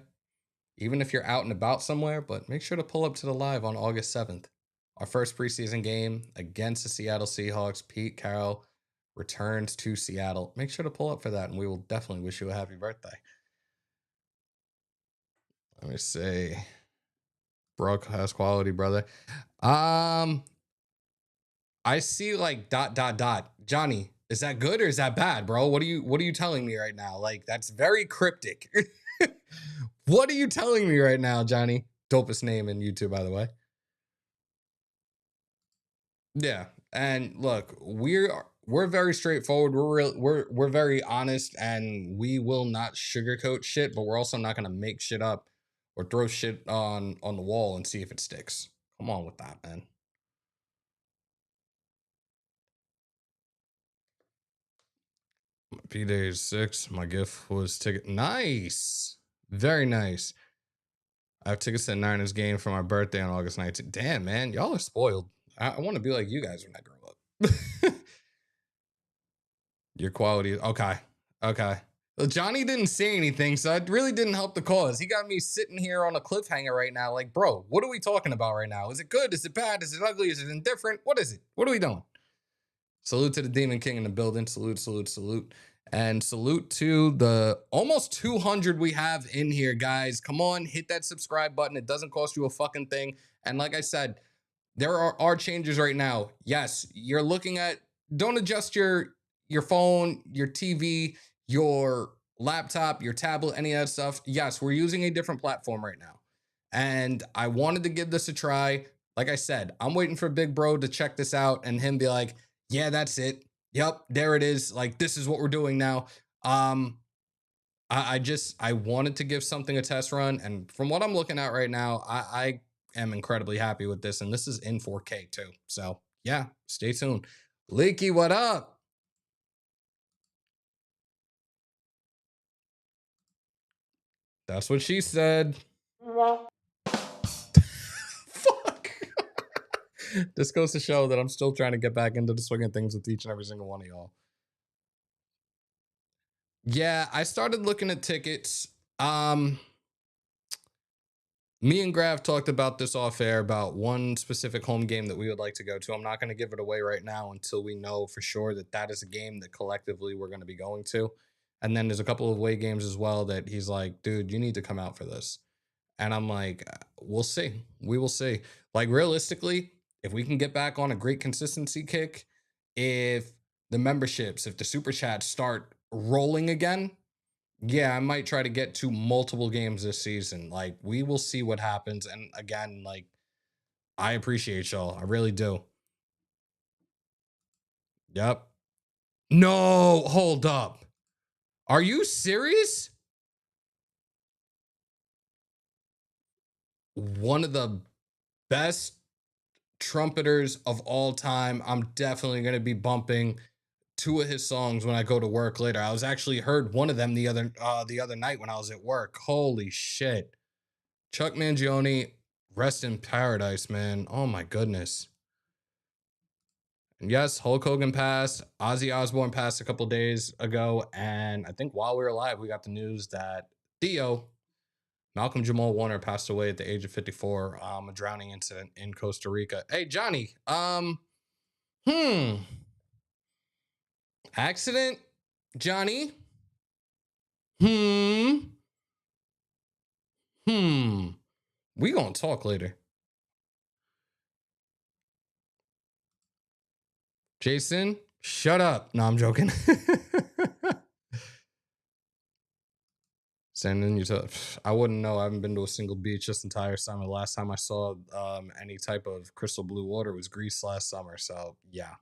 Even if you're out and about somewhere, but make sure to pull up to the live on August 7th. Our first preseason game against the Seattle Seahawks. Pete Carroll returns to Seattle. Make sure to pull up for that, and we will definitely wish you a happy birthday. Let me see. Broadcast quality, brother. I see like ... Johnny, is that good or is that bad, bro? What are you telling me right now? Like, that's very cryptic. What are you telling me right now, Johnny? Dopest name in YouTube, by the way. Yeah, and look, we're very straightforward. We're very honest, and we will not sugarcoat shit. But we're also not gonna make shit up or throw shit on the wall and see if it sticks. Come on with that, man. P-Days 6. My gift was ticket. Nice, very nice. I have tickets to the Niners game for my birthday on August 19th. Damn, man, y'all are spoiled. I want to be like you guys when I grow up. Your quality. Okay. Okay. Well, Johnny didn't say anything, so it really didn't help the cause. He got me sitting here on a cliffhanger right now. Like, bro, what are we talking about right now? Is it good? Is it bad? Is it ugly? Is it indifferent? What is it? What are we doing? Salute to the Demon King in the building. Salute, salute, salute. And salute to the almost 200 we have in here, guys. Come on, hit that subscribe button. It doesn't cost you a fucking thing. And like I said, there are changes right now. Yes, you're looking at, don't adjust your phone, your TV, your laptop, your tablet, any of that stuff. Yes, we're using a different platform right now. And I wanted to give this a try. Like I said, I'm waiting for Big Bro to check this out and him be like, yeah, that's it. Yep, there it is. Like, this is what we're doing now. I wanted to give something a test run. And from what I'm looking at right now, I am incredibly happy with this. And this is in 4K too. So yeah, stay tuned. Leaky, what up? That's what she said. Fuck. This goes to show that I'm still trying to get back into the swing of things with each and every single one of y'all. Yeah, I started looking at tickets. Me and Grav talked about this off air about one specific home game that we would like to go to. I'm not going to give it away right now until we know for sure that that is a game that collectively we're going to be going to. And then there's a couple of away games as well that he's like, dude, you need to come out for this. And I'm like, we'll see. We will see. Like, realistically, if we can get back on a great consistency kick, if the memberships, if the super chats start rolling again, yeah, I might try to get to multiple games this season. Like, we will see what happens. And again, like, I appreciate y'all. I really do. Yep. No, hold up. Are you serious? One of the best trumpeters of all time. I'm definitely going to be bumping two of his songs when I go to work later. I was actually heard one of them the other night when I was at work. Holy shit. Chuck Mangione, rest in paradise, man. Oh my goodness. And yes, Hulk Hogan passed. Ozzy Osbourne passed a couple days ago. And I think while we were live, we got the news that Theo, Malcolm Jamal Warner, passed away at the age of 54. A drowning incident in Costa Rica. Hey, Johnny. Accident? Johnny? We gonna talk later. Jason, shut up. No, I'm joking. Sending you to, I wouldn't know. I haven't been to a single beach this entire summer. The last time I saw any type of crystal blue water was Greece last summer. So yeah.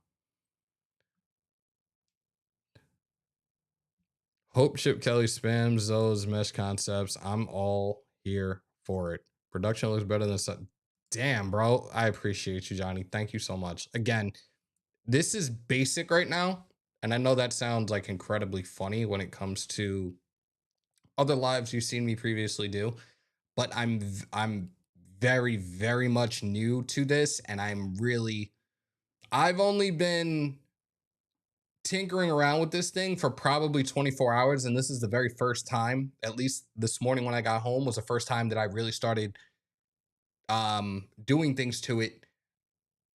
Hope Chip Kelly spams those mesh concepts. I'm all here for it. Production looks better than some. Damn, bro. I appreciate you, Johnny. Thank you so much. Again, this is basic right now. And I know that sounds like incredibly funny when it comes to other lives you've seen me previously do, but I'm very, very much new to this, and I've only been tinkering around with this thing for probably 24 hours, and this is the very first time, at least this morning when I got home, was the first time that I really started doing things to it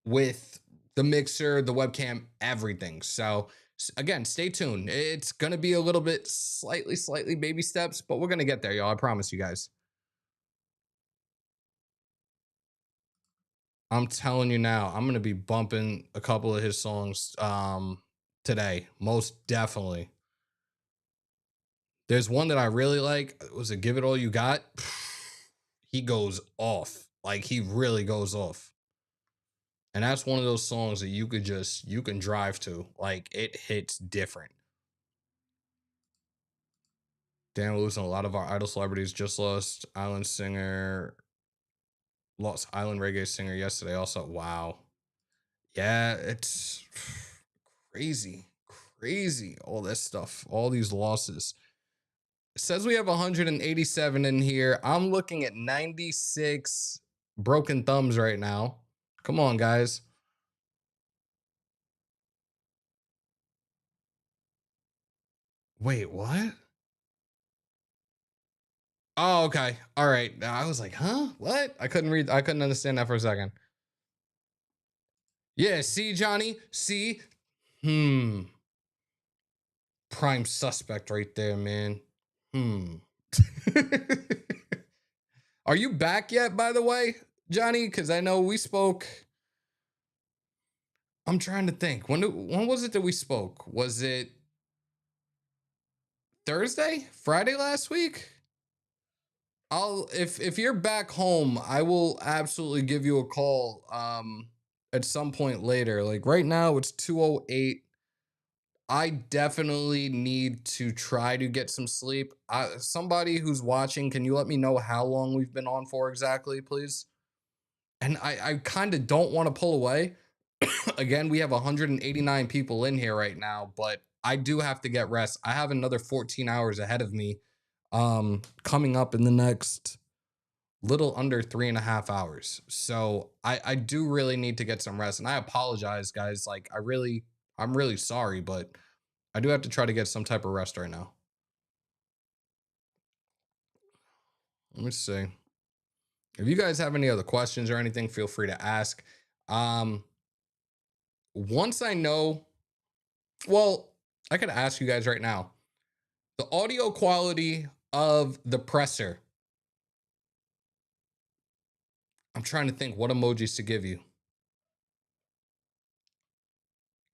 with the mixer, the webcam, everything. So again, stay tuned. It's gonna be a little bit slightly baby steps, but we're gonna get there, y'all. I promise you guys. I'm telling you now, I'm gonna be bumping a couple of his songs today, most definitely. There's one that I really like. Was it "Give It All You Got"? He goes off, like he really goes off, and that's one of those songs that you can drive to, like it hits different. Dan Lewis and a lot of our idol celebrities just lost island reggae singer yesterday. Also, wow, yeah, it's crazy, crazy. All this stuff, all these losses. It says we have 187 in here. I'm looking at 96 broken thumbs right now. Come on, guys. Wait, what? Oh, okay. All right. I was like, huh? What? I couldn't understand that for a second. Yeah, see, Johnny? See? Prime suspect right there, man. Are you back yet, by the way, Johnny? Because I know we spoke. I'm trying to think. When was it that we spoke? Was it Thursday? Friday last week? If you're back home, I will absolutely give you a call at some point later. Like right now it's 2:08. I definitely need to try to get some sleep. Somebody who's watching, can you let me know how long we've been on for exactly, please? And I kind of don't want to pull away. Again, we have 189 people in here right now, but I do have to get rest. I have another 14 hours ahead of me coming up in the next little under 3.5 hours. So I do really need to get some rest. And I apologize, guys. Like I'm really sorry, but I do have to try to get some type of rest right now. Let me see. If you guys have any other questions or anything, feel free to ask. Once I know, well, I could ask you guys right now. The audio quality of the presser. I'm trying to think what emojis to give you.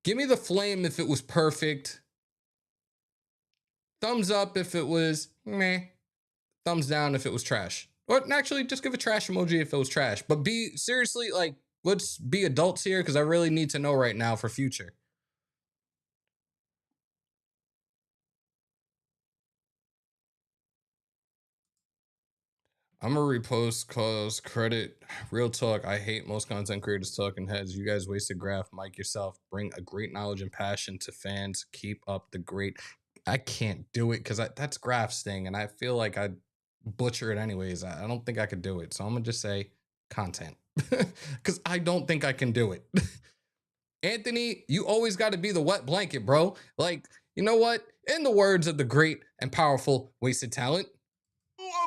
Give me the flame if it was perfect. Thumbs up if it was meh. Thumbs down if it was trash. Or actually, just give a trash emoji if it was trash. But be seriously, like, let's be adults here because I really need to know right now for future. I'm gonna repost cause credit. Real talk. I hate most content creators talking heads. You guys wasted graph. Mike yourself. Bring a great knowledge and passion to fans. Keep up the great. I can't do it because that's Graph's thing, and I feel like I'd butcher it anyways. I don't think I could do it. So I'm gonna just say content. Because I don't think I can do it. Anthony, you always got to be the wet blanket, bro. Like, you know what? In the words of the great and powerful Wasted Talent,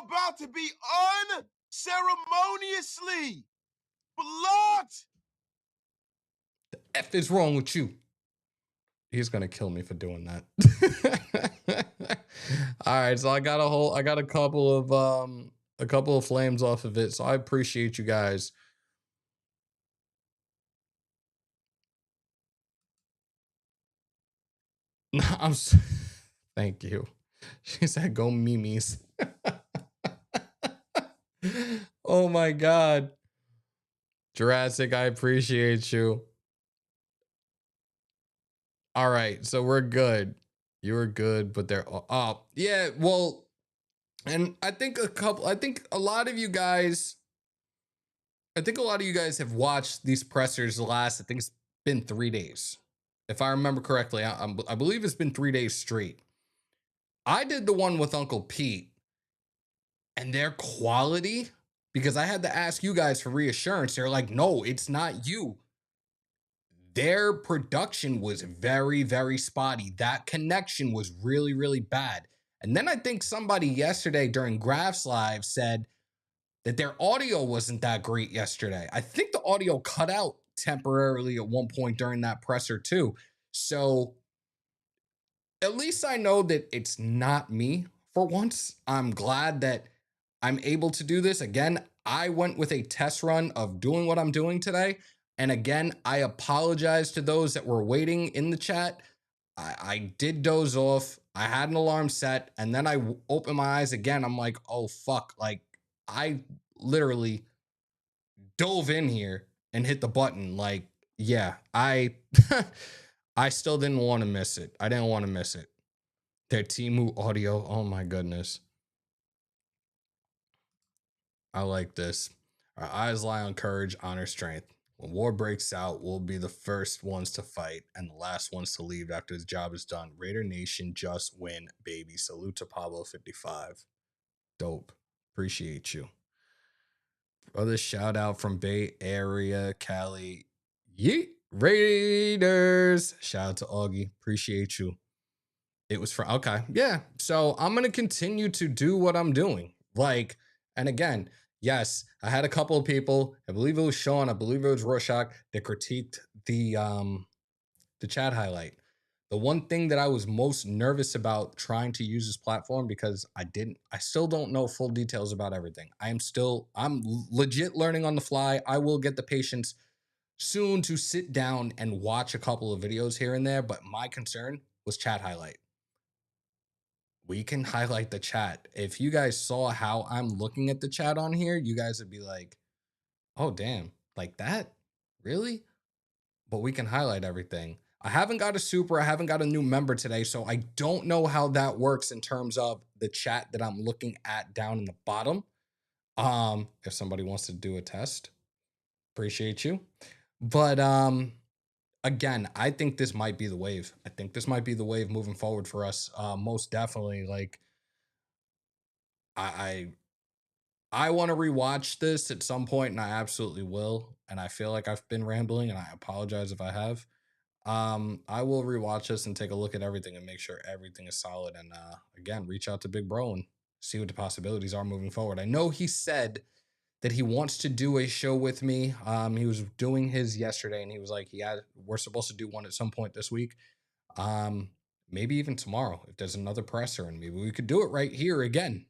about to be unceremoniously blocked. the F is wrong with you. He's gonna kill me for doing that. All right, so I got a couple of flames off of it. So I appreciate you guys. Thank you. She said, "Go Mimis." Oh my God, Jurassic, I appreciate you. All right, so we're good. You were good, but they're yeah, well, and I think a lot of you guys have watched these pressers the last, I think it's been 3 days. If I remember correctly, I believe it's been 3 days straight. I did the one with Uncle Pete, and their quality, because I had to ask you guys for reassurance. They're like, no, it's not you. Their production was very, very spotty. That connection was really, really bad. And then I think somebody yesterday during Graphs Live said that their audio wasn't that great yesterday. I think the audio cut out temporarily at one point during that presser too. So at least I know that it's not me for once. I'm glad that I'm able to do this. Again, I went with a test run of doing what I'm doing today. And again, I apologize to those that were waiting in the chat. I did doze off. I had an alarm set, and then I opened my eyes again. I'm like, oh, fuck. Like, I literally dove in here and hit the button. Like, yeah, I still didn't want to miss it. I didn't want to miss it. Their Timu audio. Oh my goodness. I like this. Our eyes lie on courage, honor, strength. When war breaks out, we'll be the first ones to fight and the last ones to leave after the job is done. Raider Nation, just win, baby. Salute to Pablo 55. Dope. Appreciate you. Brother, shout out from Bay Area, Cali. Yeet. Raiders. Shout out to Augie. Appreciate you. It was for, okay. Yeah. So I'm going to continue to do what I'm doing. Like, and again, yes, I had a couple of people, I believe it was Sean, I believe it was Rorschach, that critiqued the chat highlight. The one thing that I was most nervous about trying to use this platform, because I still don't know full details about everything. I'm legit learning on the fly. I will get the patience soon to sit down and watch a couple of videos here and there, but my concern was chat highlight. We can highlight the chat. If you guys saw how I'm looking at the chat on here, you guys would be like, oh, damn, like that? Really? But we can highlight everything. I haven't got a super. I haven't got a new member today, so I don't know how that works in terms of the chat that I'm looking at down in the bottom. If somebody wants to do a test, appreciate you. But again, I think this might be the wave. I think this might be the wave moving forward for us. Most definitely. Like, I want to rewatch this at some point, and I absolutely will. And I feel like I've been rambling, and I apologize if I have. I will rewatch this and take a look at everything and make sure everything is solid. And again, reach out to Big Bro and see what the possibilities are moving forward. I know he said that he wants to do a show with me. He was doing his yesterday, and he was like, we're supposed to do one at some point this week. Maybe even tomorrow if there's another presser, and maybe we could do it right here again.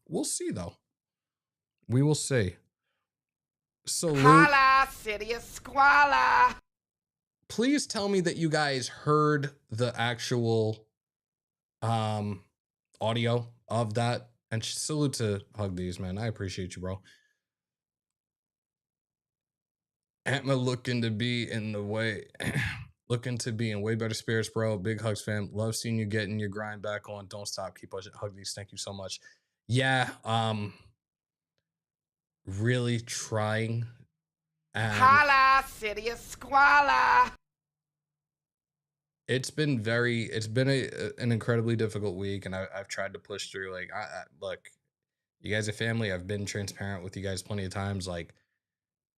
We'll see though. We will see. Salute. Holla, city of squalor. Please tell me that you guys heard the actual audio of that. And salute to Hug These, man. I appreciate you, bro. Antma looking to be in way better spirits, bro. Big hugs, fam. Love seeing you getting your grind back on. Don't stop. Keep pushing. Hug These. Thank you so much. Yeah. Really trying. Holla, city of squalor. It's been an incredibly difficult week, and I've tried to push through. Like, look, you guys are family. I've been transparent with you guys plenty of times. Like,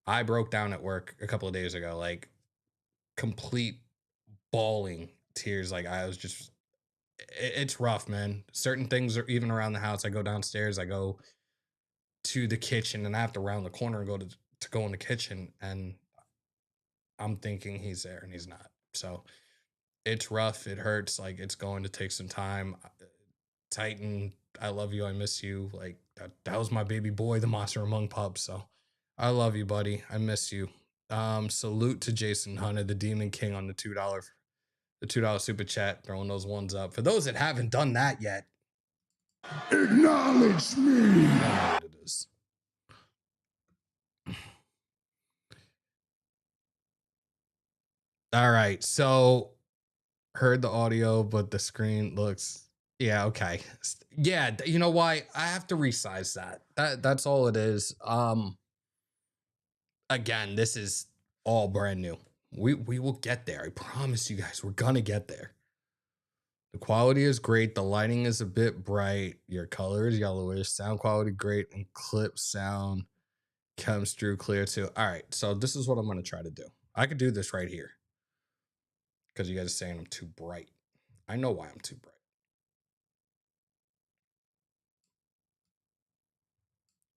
I broke down at work a couple of days ago, like complete bawling tears. Like, I was just, it's rough, man. Certain things are even around the house. I go downstairs, I go to the kitchen, and I have to round the corner and go to go in the kitchen, and I'm thinking he's there and he's not. So it's rough. It hurts. Like, it's going to take some time. Titan, I love you. I miss you. Like, that was my baby boy, the monster among pups. So I love you, buddy. I miss you. Salute to Jason Hunter, the Demon King, on the $2 super chat, throwing those ones up. For those that haven't done that yet, acknowledge me. I know what it is. All right, so heard the audio, but the screen looks, yeah, okay. Yeah, you know why? I have to resize that. That's all it is. Again, this is all brand new. We will get there. I promise you guys, we're gonna get there. The quality is great. The lighting is a bit bright. Your color is yellowish. Sound quality great, and clip sound comes through clear too. All right, so this is what I'm gonna try to do. I could do this right here because you guys are saying I'm too bright. I know why I'm too bright.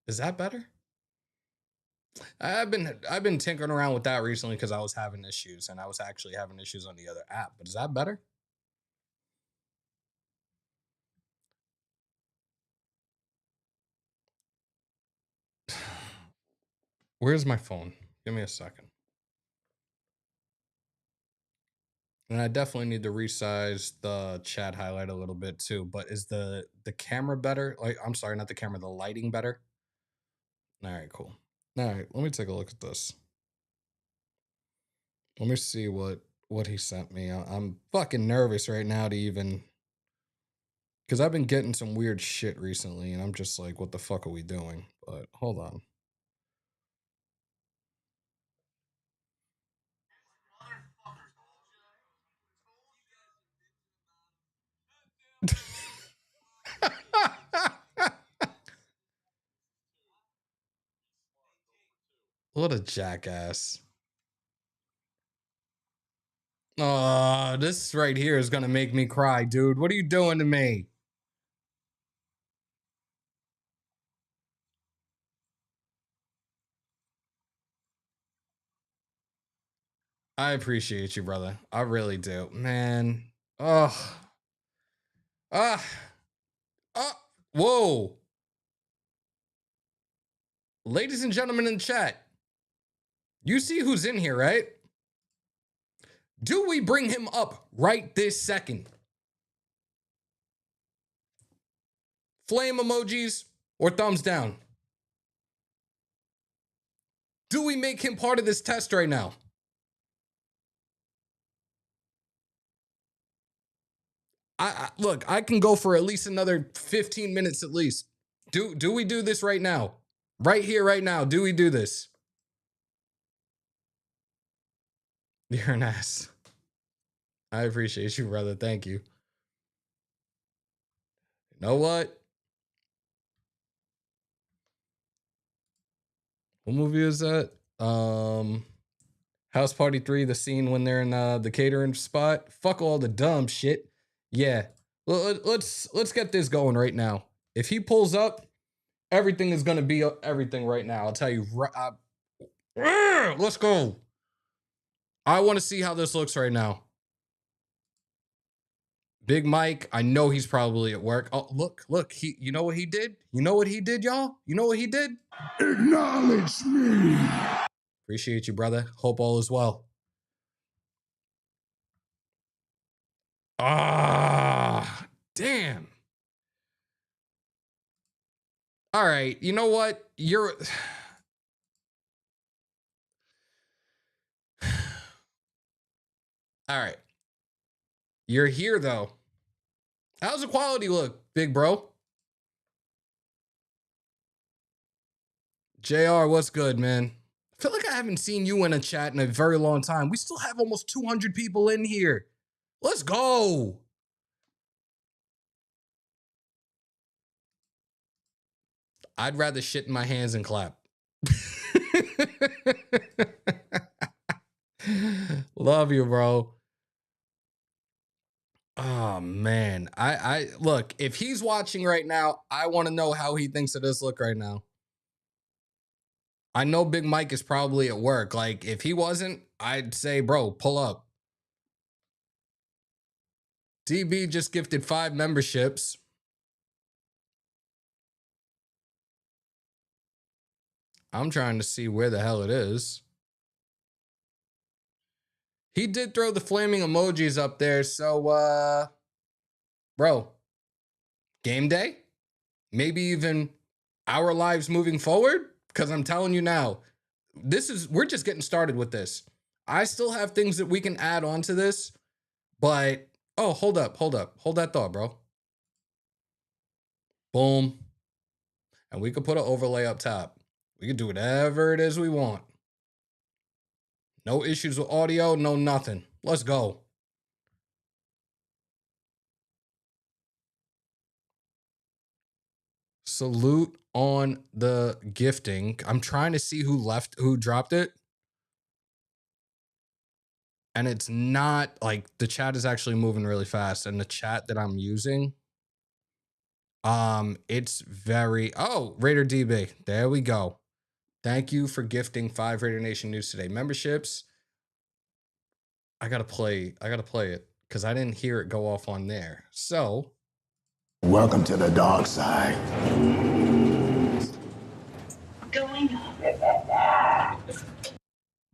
Is that better? I've been tinkering around with that recently because I was having issues, and I was actually having issues on the other app. But is that better? Where's my phone? Give me a second. And I definitely need to resize the chat highlight a little bit too. But is the camera better? Like, I'm sorry, not the camera, the lighting better? All right, cool. All right, let me take a look at this. Let me see what he sent me. I'm fucking nervous right now to even, because I've been getting some weird shit recently, and I'm just like, what the fuck are we doing? But hold on. What a jackass. Oh, this right here is gonna make me cry, dude. What are you doing to me? I appreciate you, brother. I really do. Man. Oh. Ah. Whoa. Ladies and gentlemen in the chat, you see who's in here, right? Do we bring him up right this second? Flame emojis or thumbs down? Do we make him part of this test right now? Look, I can go for at least another 15 minutes at least. Do we do this right now? Right here, right now. Do we do this? You're an ass. I appreciate you, brother. Thank you. You know what? What movie is that? House Party 3, the scene when they're in the catering spot. Fuck all the dumb shit. Yeah. Let's get this going right now. If he pulls up, everything is gonna be everything right now. I'll tell you. Let's go. I want to see how this looks right now. Big Mike, I know he's probably at work. Oh, look, you know what he did? You know what he did, y'all? You know what he did? Acknowledge me. Appreciate you, brother. Hope all is well. Ah, damn. All right, you know what? You're all right. You're here though. How's the quality look, big bro? JR, what's good, man? I feel like I haven't seen you in a chat in a very long time. We still have almost 200 people in here. Let's go. I'd rather shit in my hands and clap. Love you, bro. Oh man. I look, if he's watching right now, I want to know how he thinks of this look right now. I know Big Mike is probably at work. Like, if he wasn't, I'd say, bro, pull up. DB just gifted 5 memberships. I'm trying to see where the hell it is. He did throw the flaming emojis up there. So, bro, game day? Maybe even our lives moving forward? Because I'm telling you now, we're just getting started with this. I still have things that we can add on to this, but, oh, hold up. Hold that thought, bro. Boom. And we could put an overlay up top. We could do whatever it is we want. No issues with audio, no nothing. Let's go. Salute on the gifting. I'm trying to see who dropped it. And it's not like the chat is actually moving really fast. And the chat that I'm using, it's very, Raider DB. There we go. Thank you for gifting 5 Raider Nation News Today memberships. I gotta play it because I didn't hear it go off on there. So welcome to the dark side. Going up.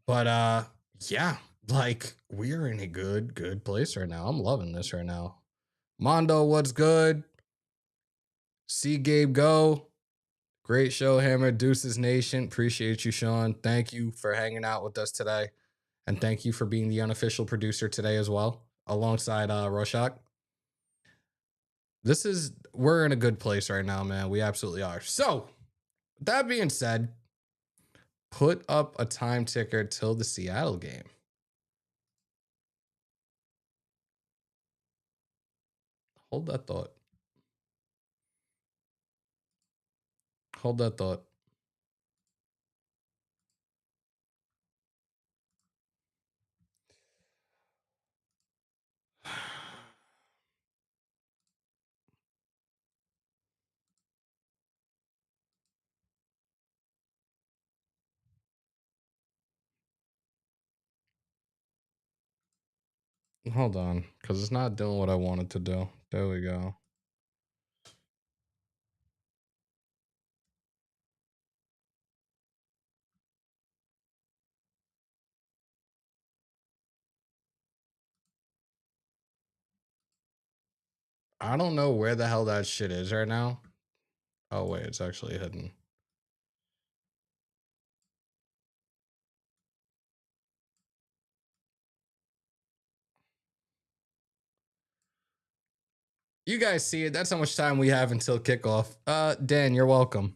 But yeah, like we're in a good place right now. I'm loving this right now. Mondo, what's good? See Gabe go. Great show, Hammer. Deuces Nation. Appreciate you, Sean. Thank you for hanging out with us today. And thank you for being the unofficial producer today as well, alongside Rorschach. We're in a good place right now, man. We absolutely are. So, that being said, put up a time ticker till the Seattle game. Hold that thought. Hold that thought. Hold on, because it's not doing what I wanted to do. There we go. I don't know where the hell that shit is right now. Oh, wait, it's actually hidden. You guys see it. That's how much time we have until kickoff. Dan, you're welcome.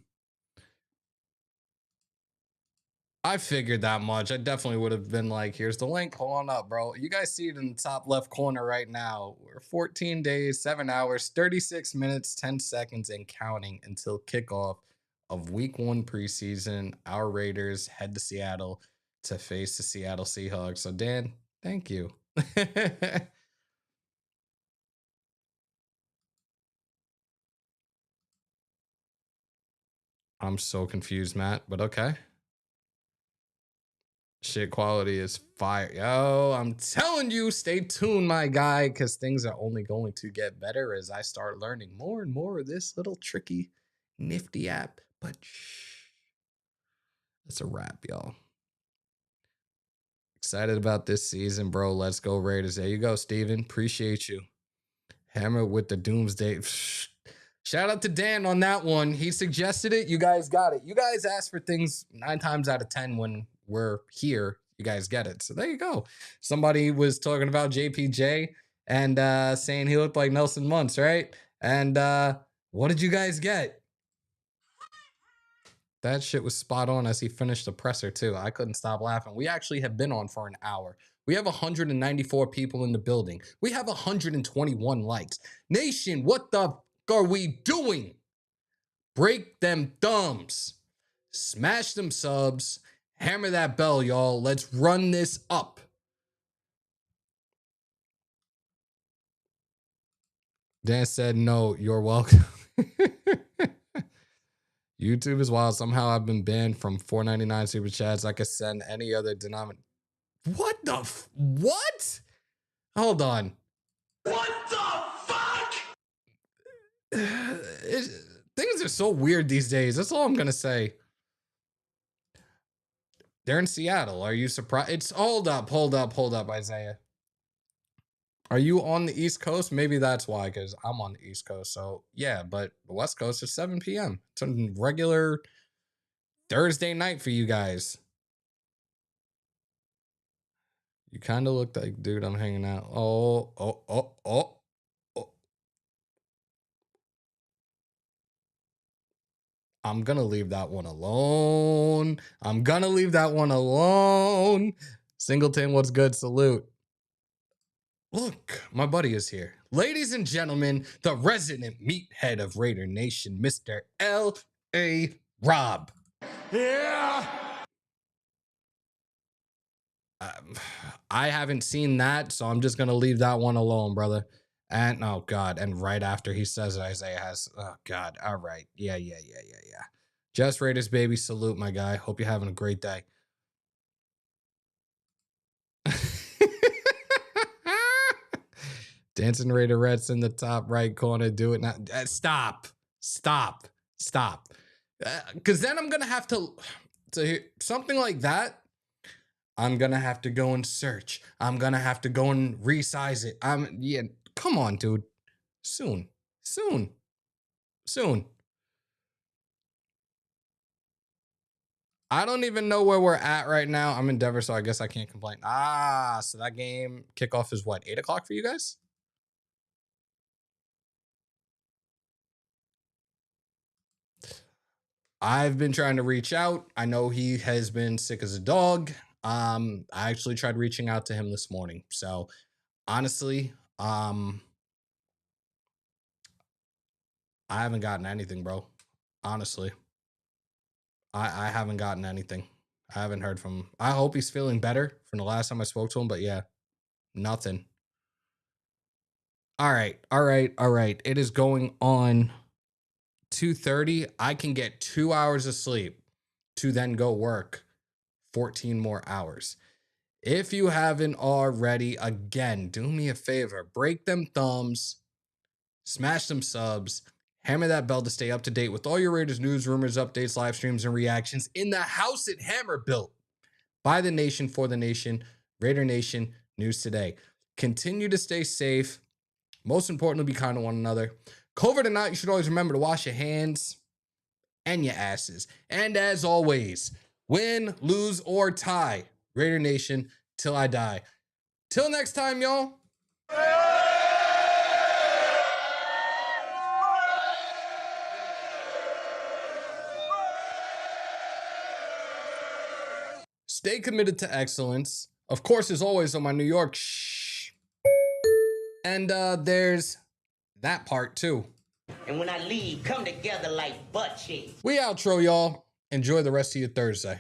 I figured that much. I definitely would have been like, here's the link. Hold on up, bro. You guys see it in the top left corner right now. We're 14 days, 7 hours, 36 minutes, 10 seconds, and counting until kickoff of week 1 preseason. Our Raiders head to Seattle to face the Seattle Seahawks. So, Dan, thank you. I'm so confused, Matt, but okay. Shit quality is fire. Yo, I'm telling you, stay tuned, my guy, because things are only going to get better as I start learning more and more of this little tricky, nifty app. But shh, it's a wrap, y'all. Excited about this season, bro. Let's go, Raiders. There you go, Steven. Appreciate you. Hammer with the doomsday. Shout out to Dan on that one. He suggested it. You guys got it. You guys ask for things 9 times out of 10 when we're here. You guys get it. So there you go. Somebody was talking about JPJ and saying he looked like Nelson Muntz, right? And what did you guys get? That shit was spot on as he finished the presser too. I couldn't stop laughing. We actually have been on for an hour. We have 194 people in the building. We have 121 likes. Nation, what the f are we doing? Break them thumbs. Smash them subs. Hammer that bell, y'all. Let's run this up. Dan said, no, you're welcome. YouTube is wild. Somehow I've been banned from $4.99 super chats. I could send any other denomination. What the what? Hold on. What the fuck? Things are so weird these days. That's all I'm gonna say. They're in Seattle. Are you surprised? It's hold up, Isaiah. Are you on the East Coast? Maybe that's why, because I'm on the East Coast. So yeah, but the West Coast is 7 p.m. It's a regular Thursday night for you guys. You kind of look like, dude, I'm hanging out. Oh. I'm going to leave that one alone. Singleton, what's good? Salute. Look, my buddy is here. Ladies and gentlemen, the resident meathead of Raider Nation, Mr. L.A. Rob. Yeah. I haven't seen that, so I'm just going to leave that one alone, brother. And, oh, God. And right after he says it, Isaiah has, oh, God. All right. Yeah. Just Raiders, baby. Salute, my guy. Hope you're having a great day. Dancing Raiderettes in the top right corner. Do it now. Stop. Because then I'm going to have to hear something like that. I'm going to have to go and search. I'm going to have to go and resize it. Yeah, come on, dude. Soon. I don't even know where we're at right now. I'm in Denver, so I guess I can't complain. So that game kickoff is what, 8 o'clock for you guys? I've been trying to reach out. I know he has been sick as a dog. I actually tried reaching out to him this morning. So honestly, I haven't gotten anything, bro. Honestly, I haven't gotten anything. I haven't heard from him. I hope he's feeling better from the last time I spoke to him, but yeah, nothing. All right. It is going on 2:30. I can get 2 hours of sleep to then go work 14 more hours. If you haven't already, again, do me a favor, break them thumbs, smash them subs, hammer that bell to stay up to date with all your Raiders news, rumors, updates, live streams, and reactions in the house at Hammer, built by the nation, for the nation. Raider Nation News Today. Continue to stay safe. Most importantly, be kind to one another. COVID or not, you should always remember to wash your hands and your asses. And as always, win, lose, or tie, Raider Nation till I die. Till next time, y'all. Stay committed to excellence. Of course, as always, on my New York shh. And there's that part too. And when I leave, come together like butt cheeks. We outro, y'all. Enjoy the rest of your Thursday.